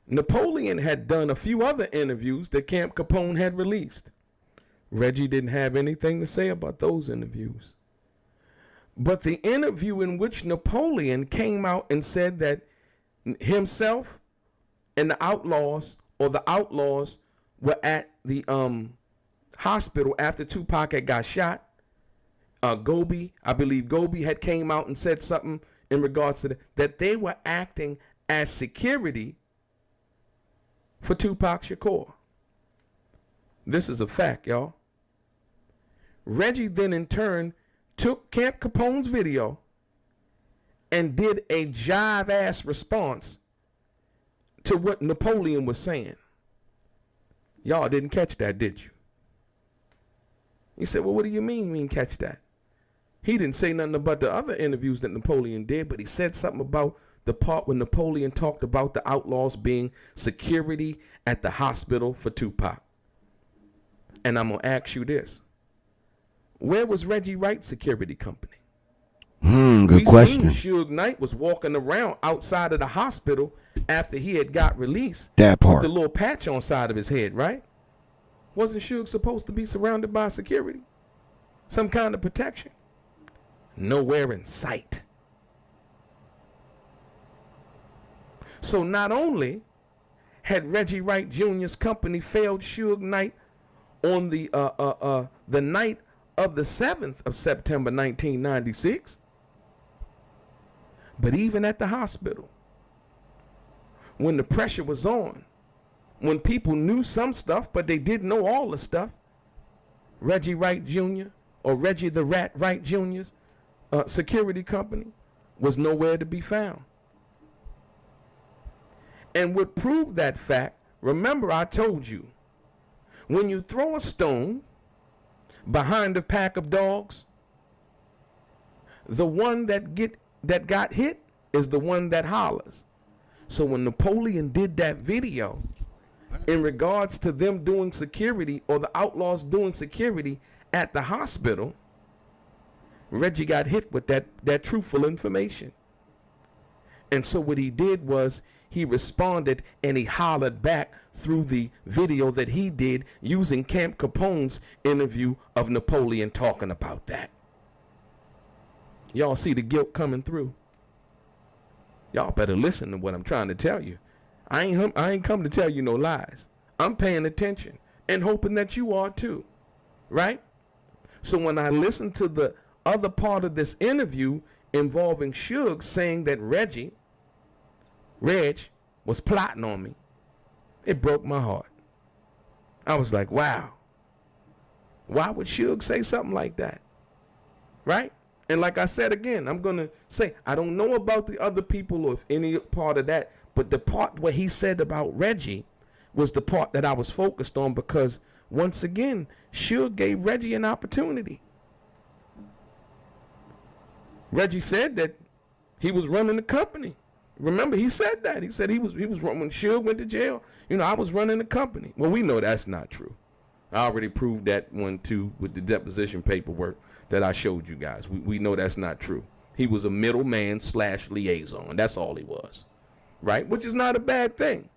Napoleon had done a few other interviews that Camp Capone had released. Reggie didn't have anything to say about those interviews. But the interview in which Napoleon came out and said that himself and the outlaws were at the hospital after Tupac had got shot. Gobi, I believe Gobi had came out and said something in regards to that they were acting as security for Tupac Shakur. This is a fact, y'all. Reggie then in turn took Camp Capone's video and did a jive-ass response to what Napoleon was saying. Y'all didn't catch that, did you? You said, well, what do you mean catch that? He didn't say nothing about the other interviews that Napoleon did, but he said something about the part when Napoleon talked about the outlaws being security at the hospital for Tupac. And I'm going to ask you this. Where was Reggie Wright's security company? Good question. Suge Knight was walking around outside of the hospital after he had got released. That part. With the little patch on side of his head, right? Wasn't Suge supposed to be surrounded by security? Some kind of protection? Nowhere in sight. So not only had Reggie Wright Jr.'s company failed Suge Knight on the night of the 7th of September 1996, but even at the hospital, when the pressure was on, when people knew some stuff but they didn't know all the stuff, Reggie Wright Jr. or Reggie the Rat Wright Jr.'s security company was nowhere to be found. And what proved that fact, remember I told you, when you throw a stone behind a pack of dogs, the one that got hit is the one that hollers. So when Napoleon did that video in regards to them doing security or the outlaws doing security at the hospital, Reggie got hit with that truthful information. And so what he did was he responded and he hollered back through the video that he did using Camp Capone's interview of Napoleon talking about that. Y'all see the guilt coming through? Y'all better listen to what I'm trying to tell you. I ain't come to tell you no lies. I'm paying attention and hoping that you are too, right? So when I listened to the other part of this interview involving Suge saying that Reg was plotting on me, it broke my heart. I was like, wow. Why would Suge say something like that? Right? And like I said again, I'm going to say, I don't know about the other people or if any part of that, but the part where he said about Reggie was the part that I was focused on because, once again, Suge gave Reggie an opportunity. Reggie said that he was running the company. Remember, he said that. He said he was running when Suge went to jail. I was running the company. Well, we know that's not true. I already proved that one too with the deposition paperwork that I showed you guys. We know that's not true. He was a middleman / liaison. That's all he was, right? Which is not a bad thing.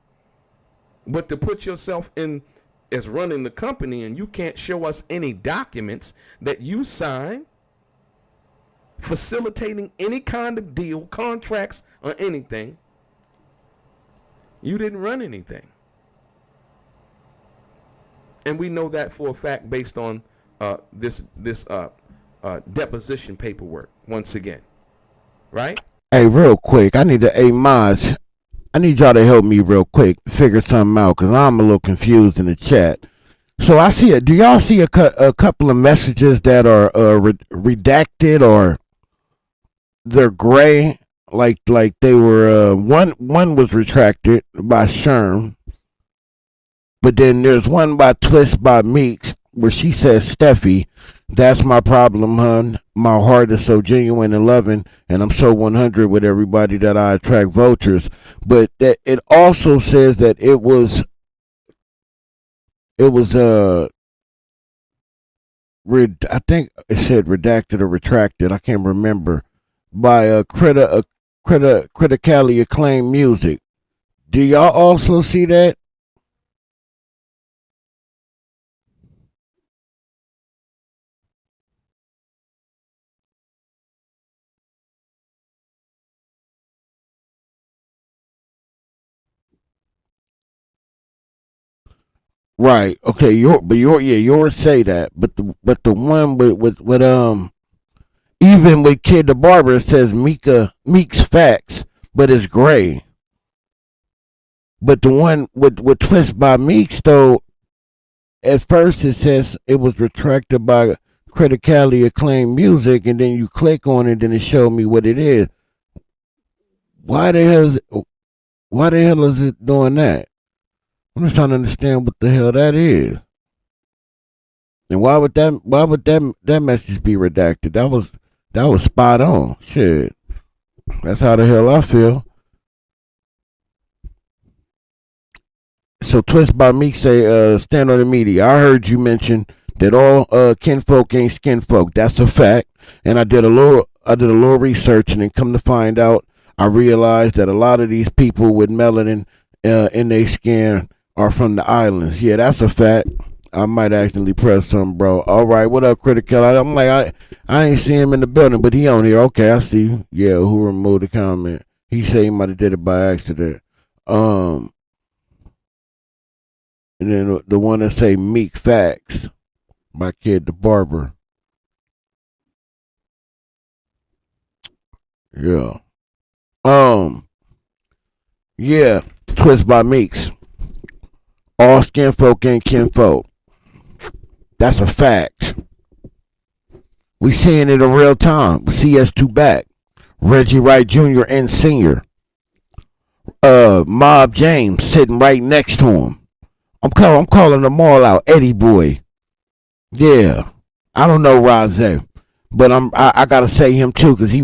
But to put yourself in as running the company and you can't show us any documents that you signed facilitating any kind of deal, contracts, or anything, you didn't run anything. And we know that for a fact based on this deposition paperwork once again, right? Hey, real quick, I need Maj, I need y'all to help me real quick figure something out because I'm a little confused in the chat. So I see do y'all see a couple of messages that are redacted or they're gray, like they were one was retracted by Sherm, but then there's one by Twist by Meeks where she says Steffi, That's my problem, hun. My heart is so genuine and loving, and I'm so 100 with everybody that I attract vultures. But that it also says that it was I think it said redacted or retracted. I can't remember by critically acclaimed music. Do y'all also see that? Right. Okay. Yours say that, but the one with even with Kid the Barber, it says Meek's facts, but it's gray. But the one with Twist by Meeks though, at first it says it was retracted by critically acclaimed music, and then you click on it, and it showed me what it is. Why the hell is it doing that? I'm just trying to understand what the hell that is. And why would that message be redacted? That was spot on. Shit. That's how the hell I feel. So Twist by Meek say, stand on the media. I heard you mention that all kinfolk ain't skinfolk. That's a fact. And I did a little research, and then come to find out, I realized that a lot of these people with melanin in their skin are from the islands. Yeah, that's a fact. I might accidentally press something, bro. All right, what up, Critical? I'm like, I ain't see him in the building, but he on here. Okay, I see you. Yeah, who removed the comment? He said he might have did it by accident. And then the one that say Meek Facts by Kid the Barber. Yeah. Yeah, Twist by Meeks. All skinfolk ain't kinfolk. That's a fact. We seeing it in real time. CS2 back. Reggie Wright Jr. and Sr. Mob James sitting right next to him. I'm calling them all out. Eddie Boy. Yeah. I don't know Rosé, but I gotta say him too, cause you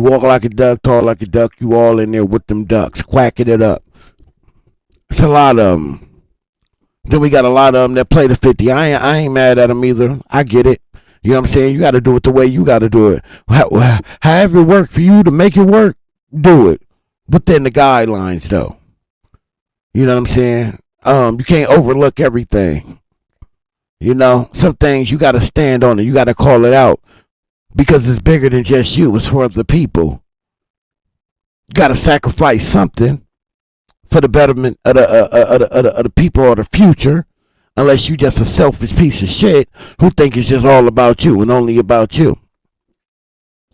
walk like a duck, talk like a duck. You all in there with them ducks, quacking it up. It's a lot of them. Then we got a lot of them that play the 50. I ain't mad at them either. I get it. You know what I'm saying? You got to do it the way you got to do it. However it work for you to make it work, do it. Within the guidelines, though. You know what I'm saying? You can't overlook everything. You know, some things you got to stand on it. You got to call it out because it's bigger than just you. It's for the people. You got to sacrifice something for the betterment of the people or the future, unless you just a selfish piece of shit who think it's just all about you and only about you.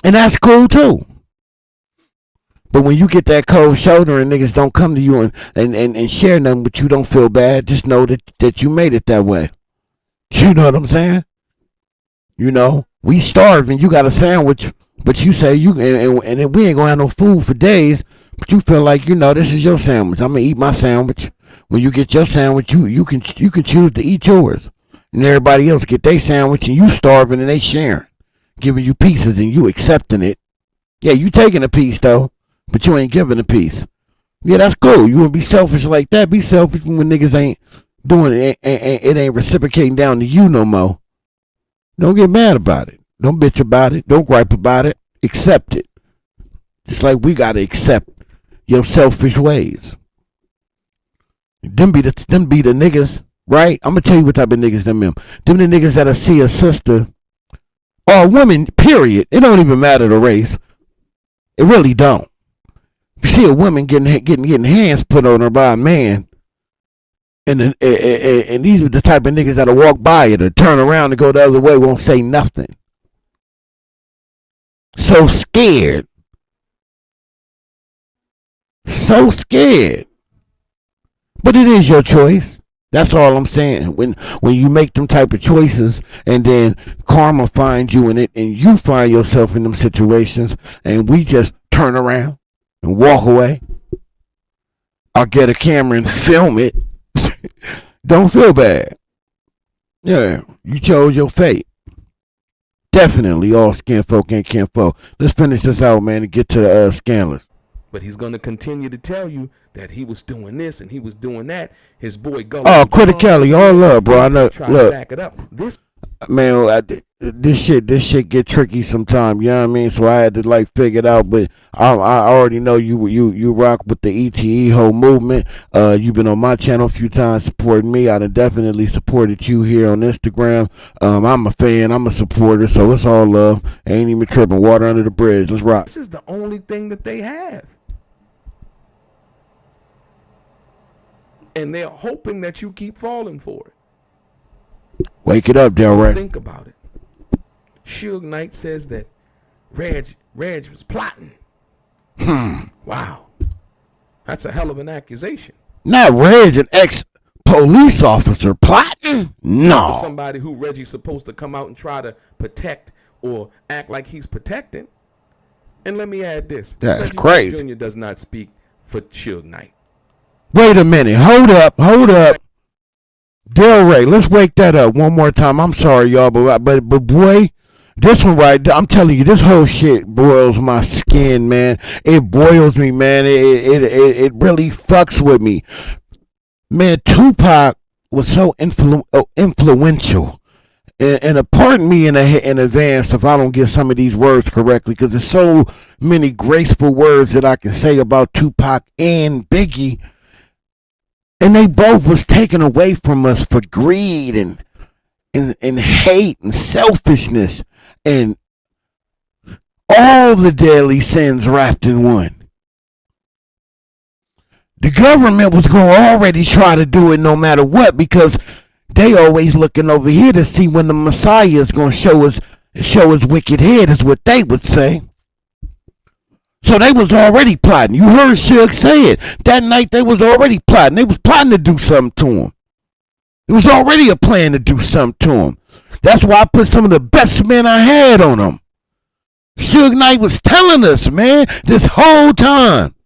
And that's cool too. But when you get that cold shoulder and niggas don't come to you and share nothing, but you don't feel bad, just know that you made it that way. You know what I'm saying? You know, we starve and you got a sandwich, but you say you and we ain't gonna have no food for days. But you feel like, you know, this is your sandwich. I'm gonna eat my sandwich. When you get your sandwich, you can choose to eat yours, and everybody else get their sandwich, and you starving and they sharing, giving you pieces and you accepting it. Yeah, you taking a piece though, but you ain't giving a piece. Yeah, that's cool. You wanna be selfish like that? Be selfish when niggas ain't doing it and it ain't reciprocating down to you no more. Don't get mad about it. Don't bitch about it. Don't gripe about it. Accept it. Just like we gotta accept your selfish ways. Them be the niggas, right? I'm gonna tell you what type of niggas them the niggas that'll see a sister or a woman, period. It don't even matter the race. It really don't. You see a woman getting hands put on her by a man, and these are the type of niggas that'll walk by it or turn around and go the other way, won't say nothing. So scared. So scared. But it is your choice. That's all I'm saying. When you make them type of choices and then karma finds you in it and you find yourself in them situations and we just turn around and walk away or get a camera and film it, don't feel bad. Yeah, you chose your fate. definitely all skin folk ain't kin folk. Let's finish this out, man, and get to the scandalous. But he's going to continue to tell you that he was doing this and he was doing that. His boy Gullah. Oh, criticality, all love, bro. I know. Try to Look, back it up. This man, this shit get tricky sometimes. You know what I mean? So I had to like figure it out. But I already know you rock with the ETE whole movement. You've been on my channel a few times supporting me. I done definitely supported you here on Instagram. I'm a fan. I'm a supporter. So it's all love. Ain't even tripping. Water under the bridge. Let's rock. This is the only thing that they have. And they're hoping that you keep falling for it. Wake it up, Delray. Think about it. Suge Knight says that Reg was plotting. Wow. That's a hell of an accusation. Not Reg, an ex-police officer plotting? No. For somebody who Reggie's supposed to come out and try to protect or act like he's protecting. And let me add this. That's Reggie crazy. Wright Jr. does not speak for Suge Knight. Wait a minute. Hold up. Delray, let's wake that up one more time. I'm sorry, y'all, but boy, this one right, I'm telling you, this whole shit boils my skin, man. It boils me, man. It really fucks with me. Man, Tupac was so influential. And pardon me in advance if I don't get some of these words correctly, because there's so many graceful words that I can say about Tupac and Biggie. And they both was taken away from us for greed and hate and selfishness and all the deadly sins wrapped in one. The government was going to already try to do it no matter what, because they always looking over here to see when the Messiah is going to show his wicked head, is what they would say. So they was already plotting. You heard Suge say it. That night they was already plotting. They was plotting to do something to him. It was already a plan to do something to him. That's why I put some of the best men I had on him. Suge Knight was telling us, man, this whole time.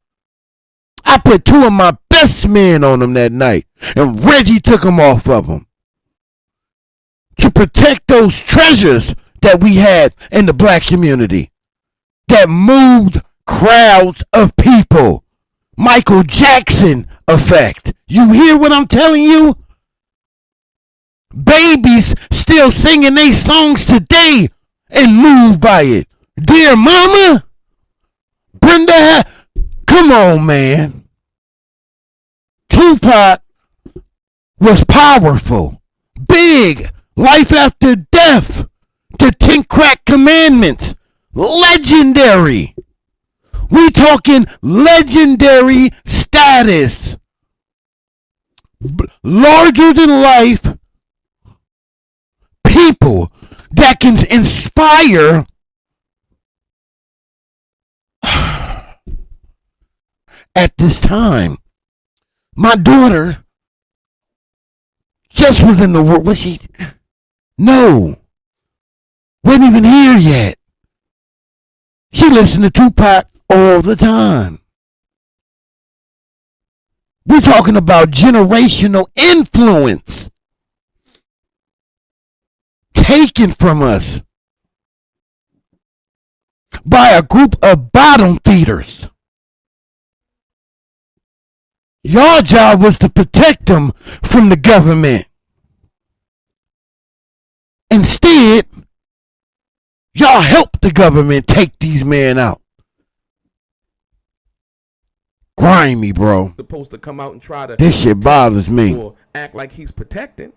I put two of my best men on him that night. And Reggie took him off of him. To protect those treasures that we had in the black community. That moved crowds of people. Michael Jackson effect. You hear what I'm telling you? Babies still singing their songs today and moved by it. Dear Mama, Brenda, come on, man. Tupac was powerful, big, life after death, the 10 crack commandments, legendary. We talking legendary status. Larger than life people that can inspire at this time. My daughter just was in the world. Was she? No. Wasn't even here yet. She listened to Tupac all the time. We're talking about generational influence taken from us by a group of bottom feeders. Your job was to protect them from the government. Instead, y'all helped the government take these men out. Grimy, bro. Supposed to come out and try to. This shit bothers me. Or act like he's protecting.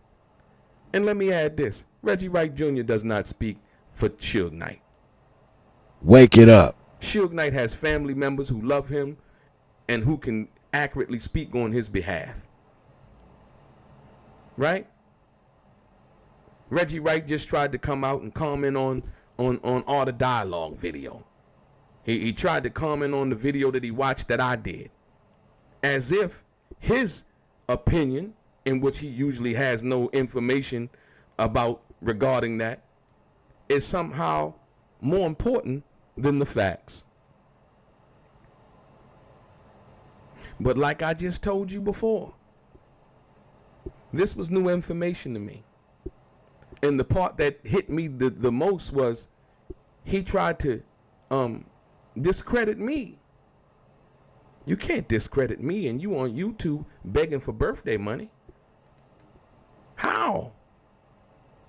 And let me add this: Reggie Wright Jr. does not speak for Suge Knight. Wake it up. Suge Knight has family members who love him and who can accurately speak on his behalf. Right? Reggie Wright just tried to come out and comment on all the dialogue video. He tried to comment on the video that he watched that I did. As if his opinion, in which he usually has no information about regarding that, is somehow more important than the facts. But like I just told you before, this was new information to me. And the part that hit me the most was he tried to discredit me. You can't discredit me and you on YouTube begging for birthday money. How?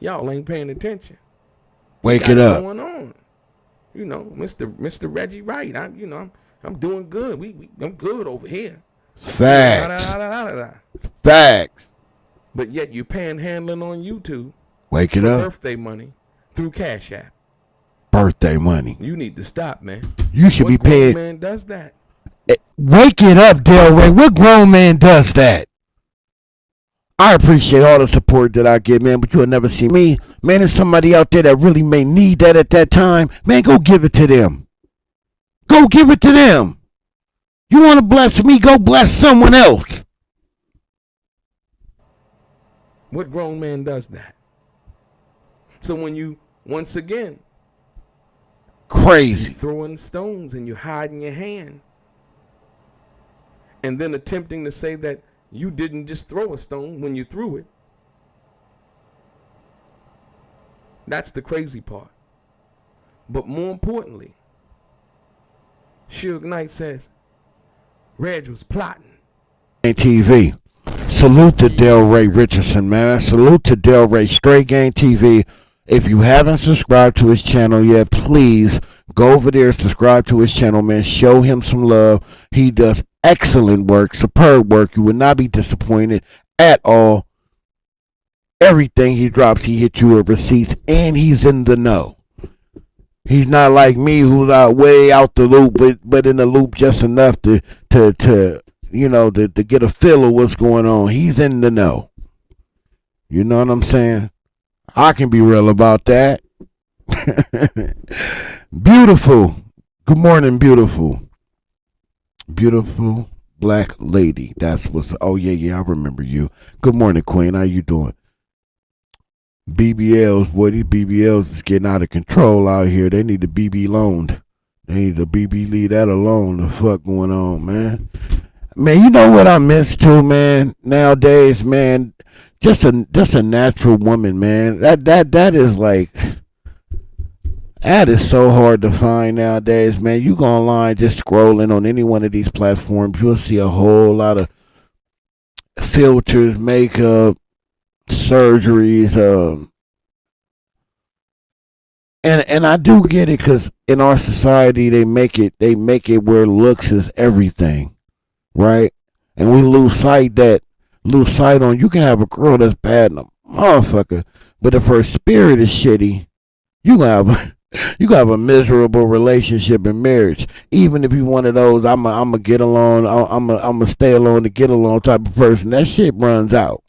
Y'all ain't paying attention. Wake it up. What's going on? You know, Mr. Reggie Wright. I'm doing good. I'm good over here. Facts. Facts. But yet you panhandling on YouTube. Wake it for up. Birthday money through Cash App. Birthday money. You need to stop, man. You should be paid. What grown man does that? Wake it up, Delray. What grown man does that? I appreciate all the support that I get, man, but you'll never see me. Man, there's somebody out there that really may need that at that time. Man, go give it to them. Go give it to them. You want to bless me, go bless someone else. What grown man does that? So when you, once again, crazy, you throwing stones and you hiding your hand, and then attempting to say that you didn't just throw a stone when you threw it. That's the crazy part. But more importantly, Suge Knight says Reg was plotting. TV. Salute to Delray Richardson, man. Salute to Delray. Straight Game TV. If you haven't subscribed to his channel yet, please go over there, subscribe to his channel, man. Show him some love. He does excellent work, superb work. You will not be disappointed at all. Everything he drops, he hits you with receipts, and he's in the know. He's not like me, who's way out the loop, but in the loop just enough to get a feel of what's going on. He's in the know. You know what I'm saying? I can be real about that. Beautiful. Good morning, beautiful. Beautiful black lady. That's what's. Oh yeah, I remember you. Good morning, Queen. How you doing? BBLs, boy, these BBLs is getting out of control out here. They need to BB loaned. They need to BB leave that alone. The fuck going on, man? Man, you know what I miss too, man? Nowadays, man, just a natural woman, man. That is like, that is so hard to find nowadays, man. You go online just scrolling on any one of these platforms, you'll see a whole lot of filters, makeup, surgeries, and I do get it, because in our society they make it where looks is everything, right? And we lose sight on, you can have a girl that's bad in a motherfucker, but if her spirit is shitty, you gonna have a miserable relationship and marriage. Even if you one of those I'm a get along, I'm a stay alone to get along type of person, that shit runs out.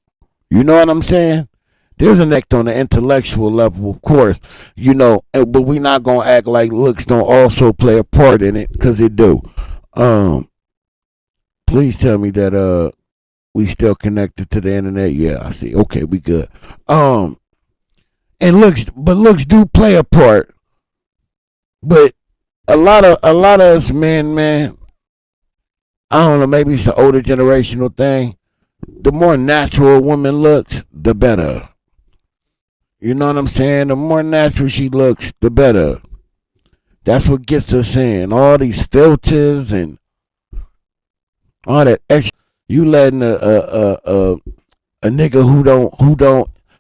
You know what I'm saying? There's a next on the intellectual level, of course, you know, but we not going to act like looks don't also play a part in it, because it do. Please tell me that we still connected to the internet. Yeah, I see. Okay, we good. And looks do play a part. But a lot of us men, man, I don't know, maybe it's the older generational thing. The more natural a woman looks, the better. You know what I'm saying? The more natural she looks, the better. That's what gets us in. All these filters and all that extra. You letting a nigga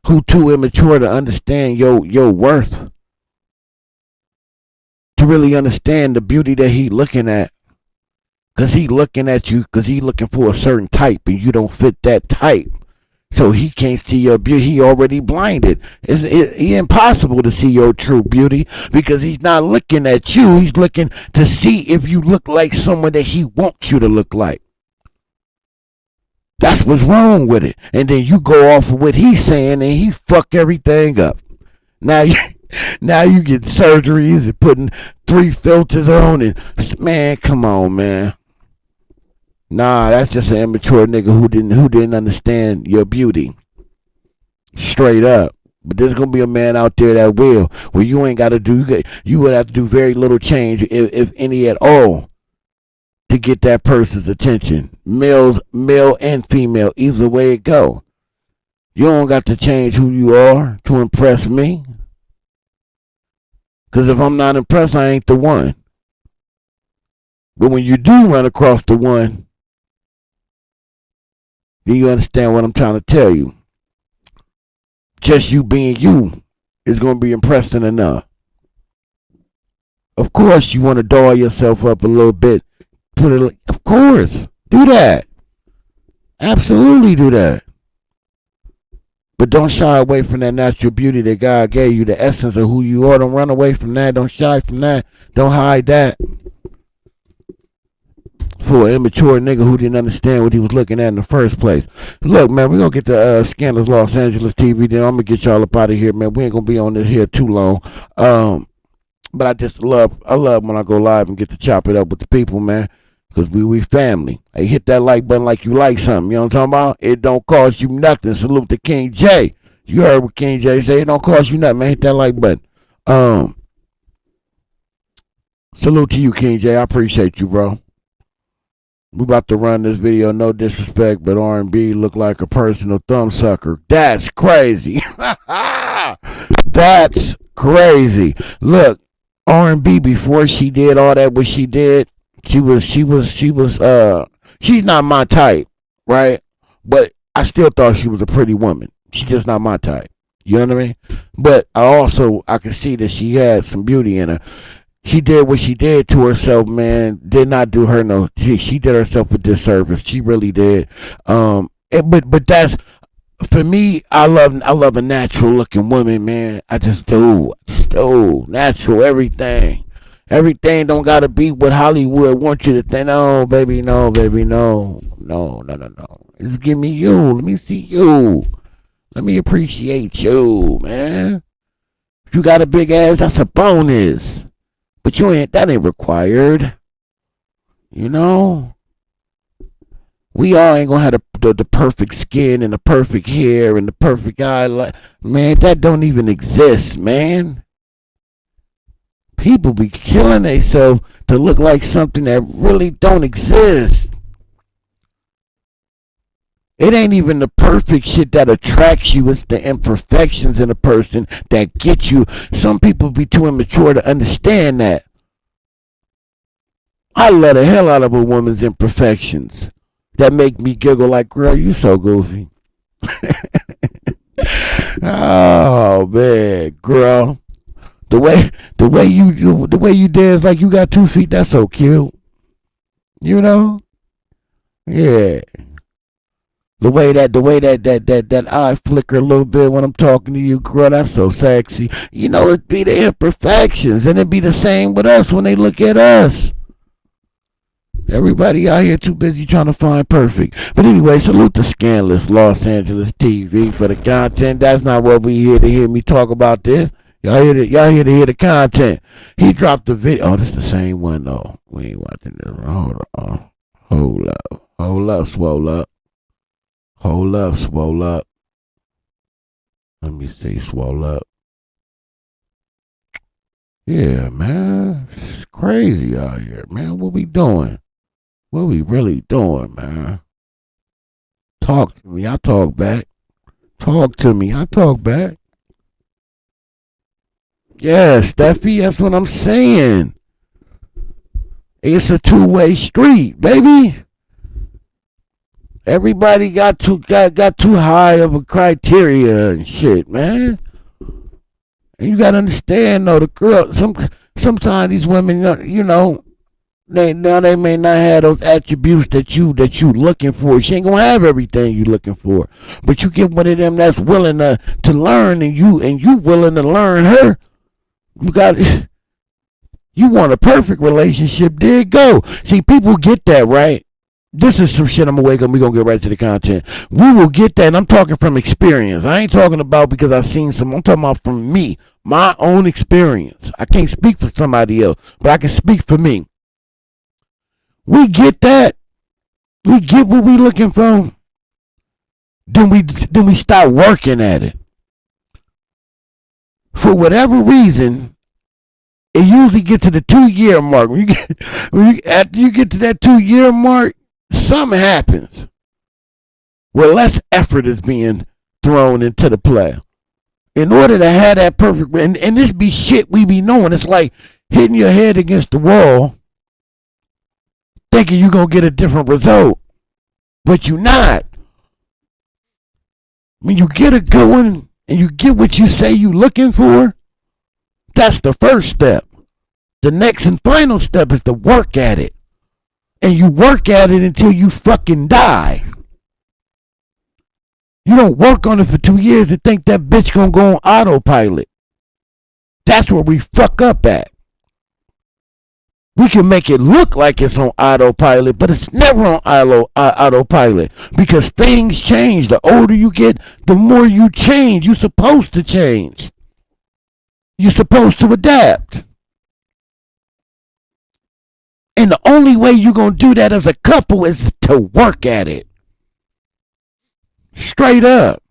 who too immature to understand your worth, to really understand the beauty that he looking at. Because he looking at you because he looking for a certain type and you don't fit that type. So he can't see your beauty. He already blinded. It's impossible to see your true beauty because he's not looking at you. He's looking to see if you look like someone that he wants you to look like. That's what's wrong with it. And then you go off of what he's saying and he fuck everything up. Now you get surgeries and putting 3 filters on and, man, come on, man. Nah, that's just an immature nigga who didn't understand your beauty. Straight up. But there's gonna be a man out there that will. Where you ain't gotta do, you would have to do very little change, if any at all, to get that person's attention. Male and female, either way it go. You don't got to change who you are to impress me. Because if I'm not impressed, I ain't the one. But when you do run across the one, then you understand what I'm trying to tell you. Just you being you is going to be impressive enough. Of course, you want to doll yourself up a little bit. Of course, do that. Absolutely do that. But don't shy away from that natural beauty that God gave you, the essence of who you are. Don't run away from that. Don't shy from that. Don't hide that. For an immature nigga who didn't understand what he was looking at in the first place. Look, man, we're going to get the Scandals Los Angeles TV. Then I'm going to get y'all up out of here, man. We ain't going to be on this here too long. But I just love when I go live and get to chop it up with the people, man. Because we family. Hey, hit that like button like you like something. You know what I'm talking about? It don't cost you nothing. Salute to King J. You heard what King J say. It don't cost you nothing, man. Hit that like button. Salute to you, King J. I appreciate you, bro. We about to run this video. No disrespect, but R&B look like a personal thumb sucker. That's crazy. That's crazy. Look, R&B before she did all that, what she did, she's not my type, right? But I still thought she was a pretty woman. She's just not my type. You know what I mean? But I could see that she had some beauty in her. She did what she did to herself, man. Did not do her no. She did herself a disservice. She really did. But that's for me. I love a natural looking woman, man. I just do. Natural everything. Everything don't gotta be what Hollywood wants you to think. No, baby, no. Just give me you. Let me see you. Let me appreciate you, man. If you got a big ass, that's a bonus. But that ain't required. You know? We all ain't gonna have the perfect skin and the perfect hair and the perfect eye. Man, that don't even exist, man. People be killing themselves to look like something that really don't exist. It ain't even the perfect shit that attracts you. It's the imperfections in a person that get you. Some people be too immature to understand that. I love the hell out of a woman's imperfections that make me giggle like, girl, you so goofy. Oh man, girl. The way you dance like you got 2 feet, that's so cute. You know? Yeah. The way that eye flicker a little bit when I'm talking to you, girl, that's so sexy. You know, it be the imperfections, and it be the same with us when they look at us. Everybody out here too busy trying to find perfect. But anyway, salute the Scandalous Los Angeles TV for the content. That's not what we here to hear me talk about this. Y'all here to hear the content. He dropped the video. Oh, this is the same one though. We ain't watching this one. Hold up, swole up. Let me see, swole up. Yeah, man. It's crazy out here, man. What we doing? What we really doing, man? Talk to me. I talk back. Talk to me. I talk back. Yeah, Steffi, that's what I'm saying. It's a two-way street, baby. Everybody got too high of a criteria and shit, man. And you gotta understand though, the girl. Sometimes these women, you know, they may not have those attributes that you looking for. She ain't gonna have everything you looking for, but you get one of them that's willing to learn, and you willing to learn her. You want a perfect relationship. There you go. See, people get that, right? This is some shit I'm gonna wake up. We're gonna get right to the content. We will get that, and I'm talking from experience. I ain't talking about because I've seen some. I'm talking about from me, my own experience. I can't speak for somebody else, but I can speak for me. We get that. We get what we looking for. Then we start working at it. For whatever reason, it usually gets to the 2-year mark. After you get to that 2-year mark, something happens where less effort is being thrown into the play. In order to have that perfect, and this be shit we be knowing. It's like hitting your head against the wall, thinking you're going to get a different result, but you're not. When you get a good one and you get what you say you looking for, that's the first step. The next and final step is to work at it. And you work at it until you fucking die. You don't work on it for 2 years and think that bitch gonna go on autopilot. That's where we fuck up at. We can make it look like it's on autopilot, but it's never on autopilot because things change. The older you get, the more you change. You're supposed to change. You're supposed to adapt. And the only way you're going to do that as a couple is to work at it. Straight up.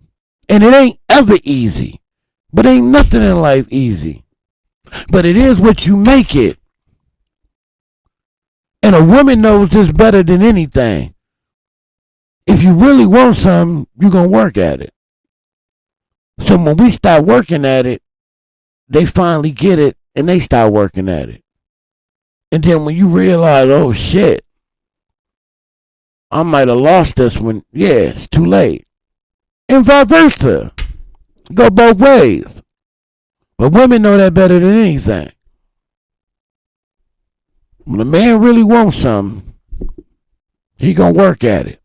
And it ain't ever easy. But ain't nothing in life easy. But it is what you make it. And a woman knows this better than anything. If you really want something, you're going to work at it. So when we start working at it, they finally get it and they start working at it. And then when you realize, oh shit, I might have lost this one, yeah, it's too late. And vice versa. Go both ways. But women know that better than anything. When a man really wants something, he gonna work at it.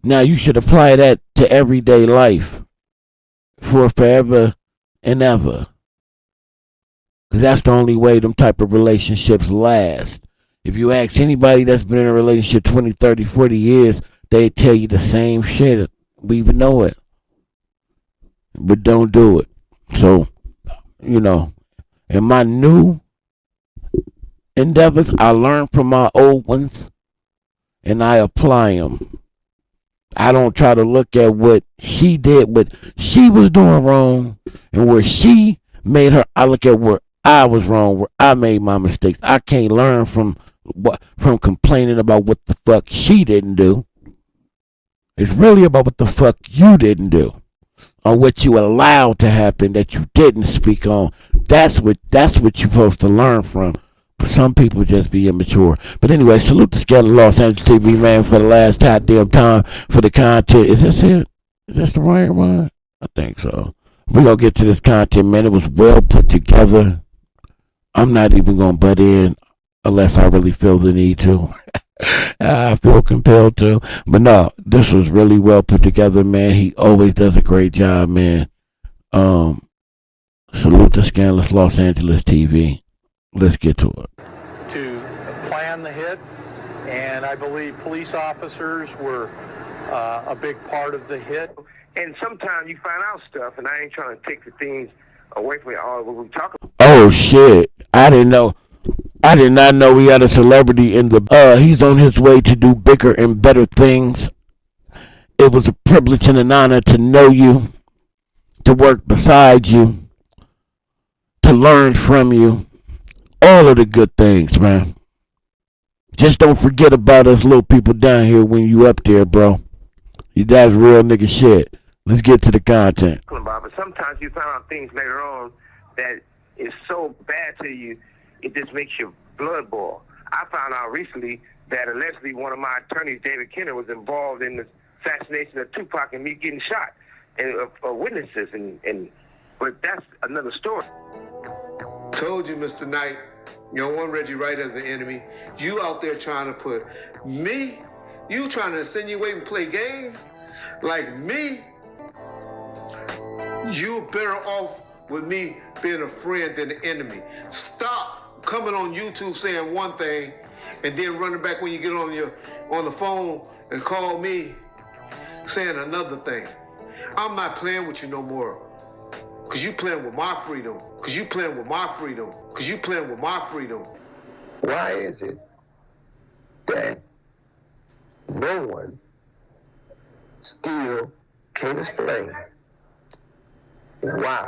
Now you should apply that to everyday life for forever and ever. Because that's the only way them type of relationships last. If you ask anybody that's been in a relationship 20, 30, 40 years, they tell you the same shit. We even know it. But don't do it. So, you know, in my new endeavors, I learn from my old ones and I apply them. I don't try to look at what she did, what she was doing wrong, and where she made her. I look at where I was wrong, where I made my mistakes. I can't learn from complaining about what the fuck she didn't do. It's really about what the fuck you didn't do, or what you allowed to happen that you didn't speak on. That's what you're supposed to learn from. But some people just be immature. But anyway, salute the Scandal Los Angeles TV, man, for the last goddamn time for the content. Is this it? Is this the right one? I think so. We're going to get to this content, man. It was well put together. I'm not even going to butt in unless I really feel the need to. I feel compelled to. But no, this was really well put together, man. He always does a great job, man. Salute the Scandalous Los Angeles TV. Let's get to it. To plan the hit, and I believe police officers were a big part of the hit. And sometimes you find out stuff, and I ain't trying to take the things away from all what we talk about. Oh shit! I didn't know. I did not know we had a celebrity in the. He's on his way to do bigger and better things. It was a privilege and an honor to know you, to work beside you, to learn from you. All of the good things, man. Just don't forget about us little people down here when you up there, bro. That's real nigga shit. Let's get to the content. But sometimes you find out things later on that is so bad to you, it just makes your blood boil. I found out recently that allegedly one of my attorneys, David Kenner, was involved in the assassination of Tupac and me getting shot, and witnesses, but that's another story. Told you, Mr. Knight, you don't want Reggie Wright as an enemy. You out there trying to put me, you trying to insinuate and play games like me. You better off with me being a friend than an enemy. Stop coming on YouTube saying one thing and then running back when you get on the phone and call me saying another thing. I'm not playing with you no more. Cause you playing with my freedom. Cause you playing with my freedom. Cause you playing with my freedom. Why is it that no one still can explain why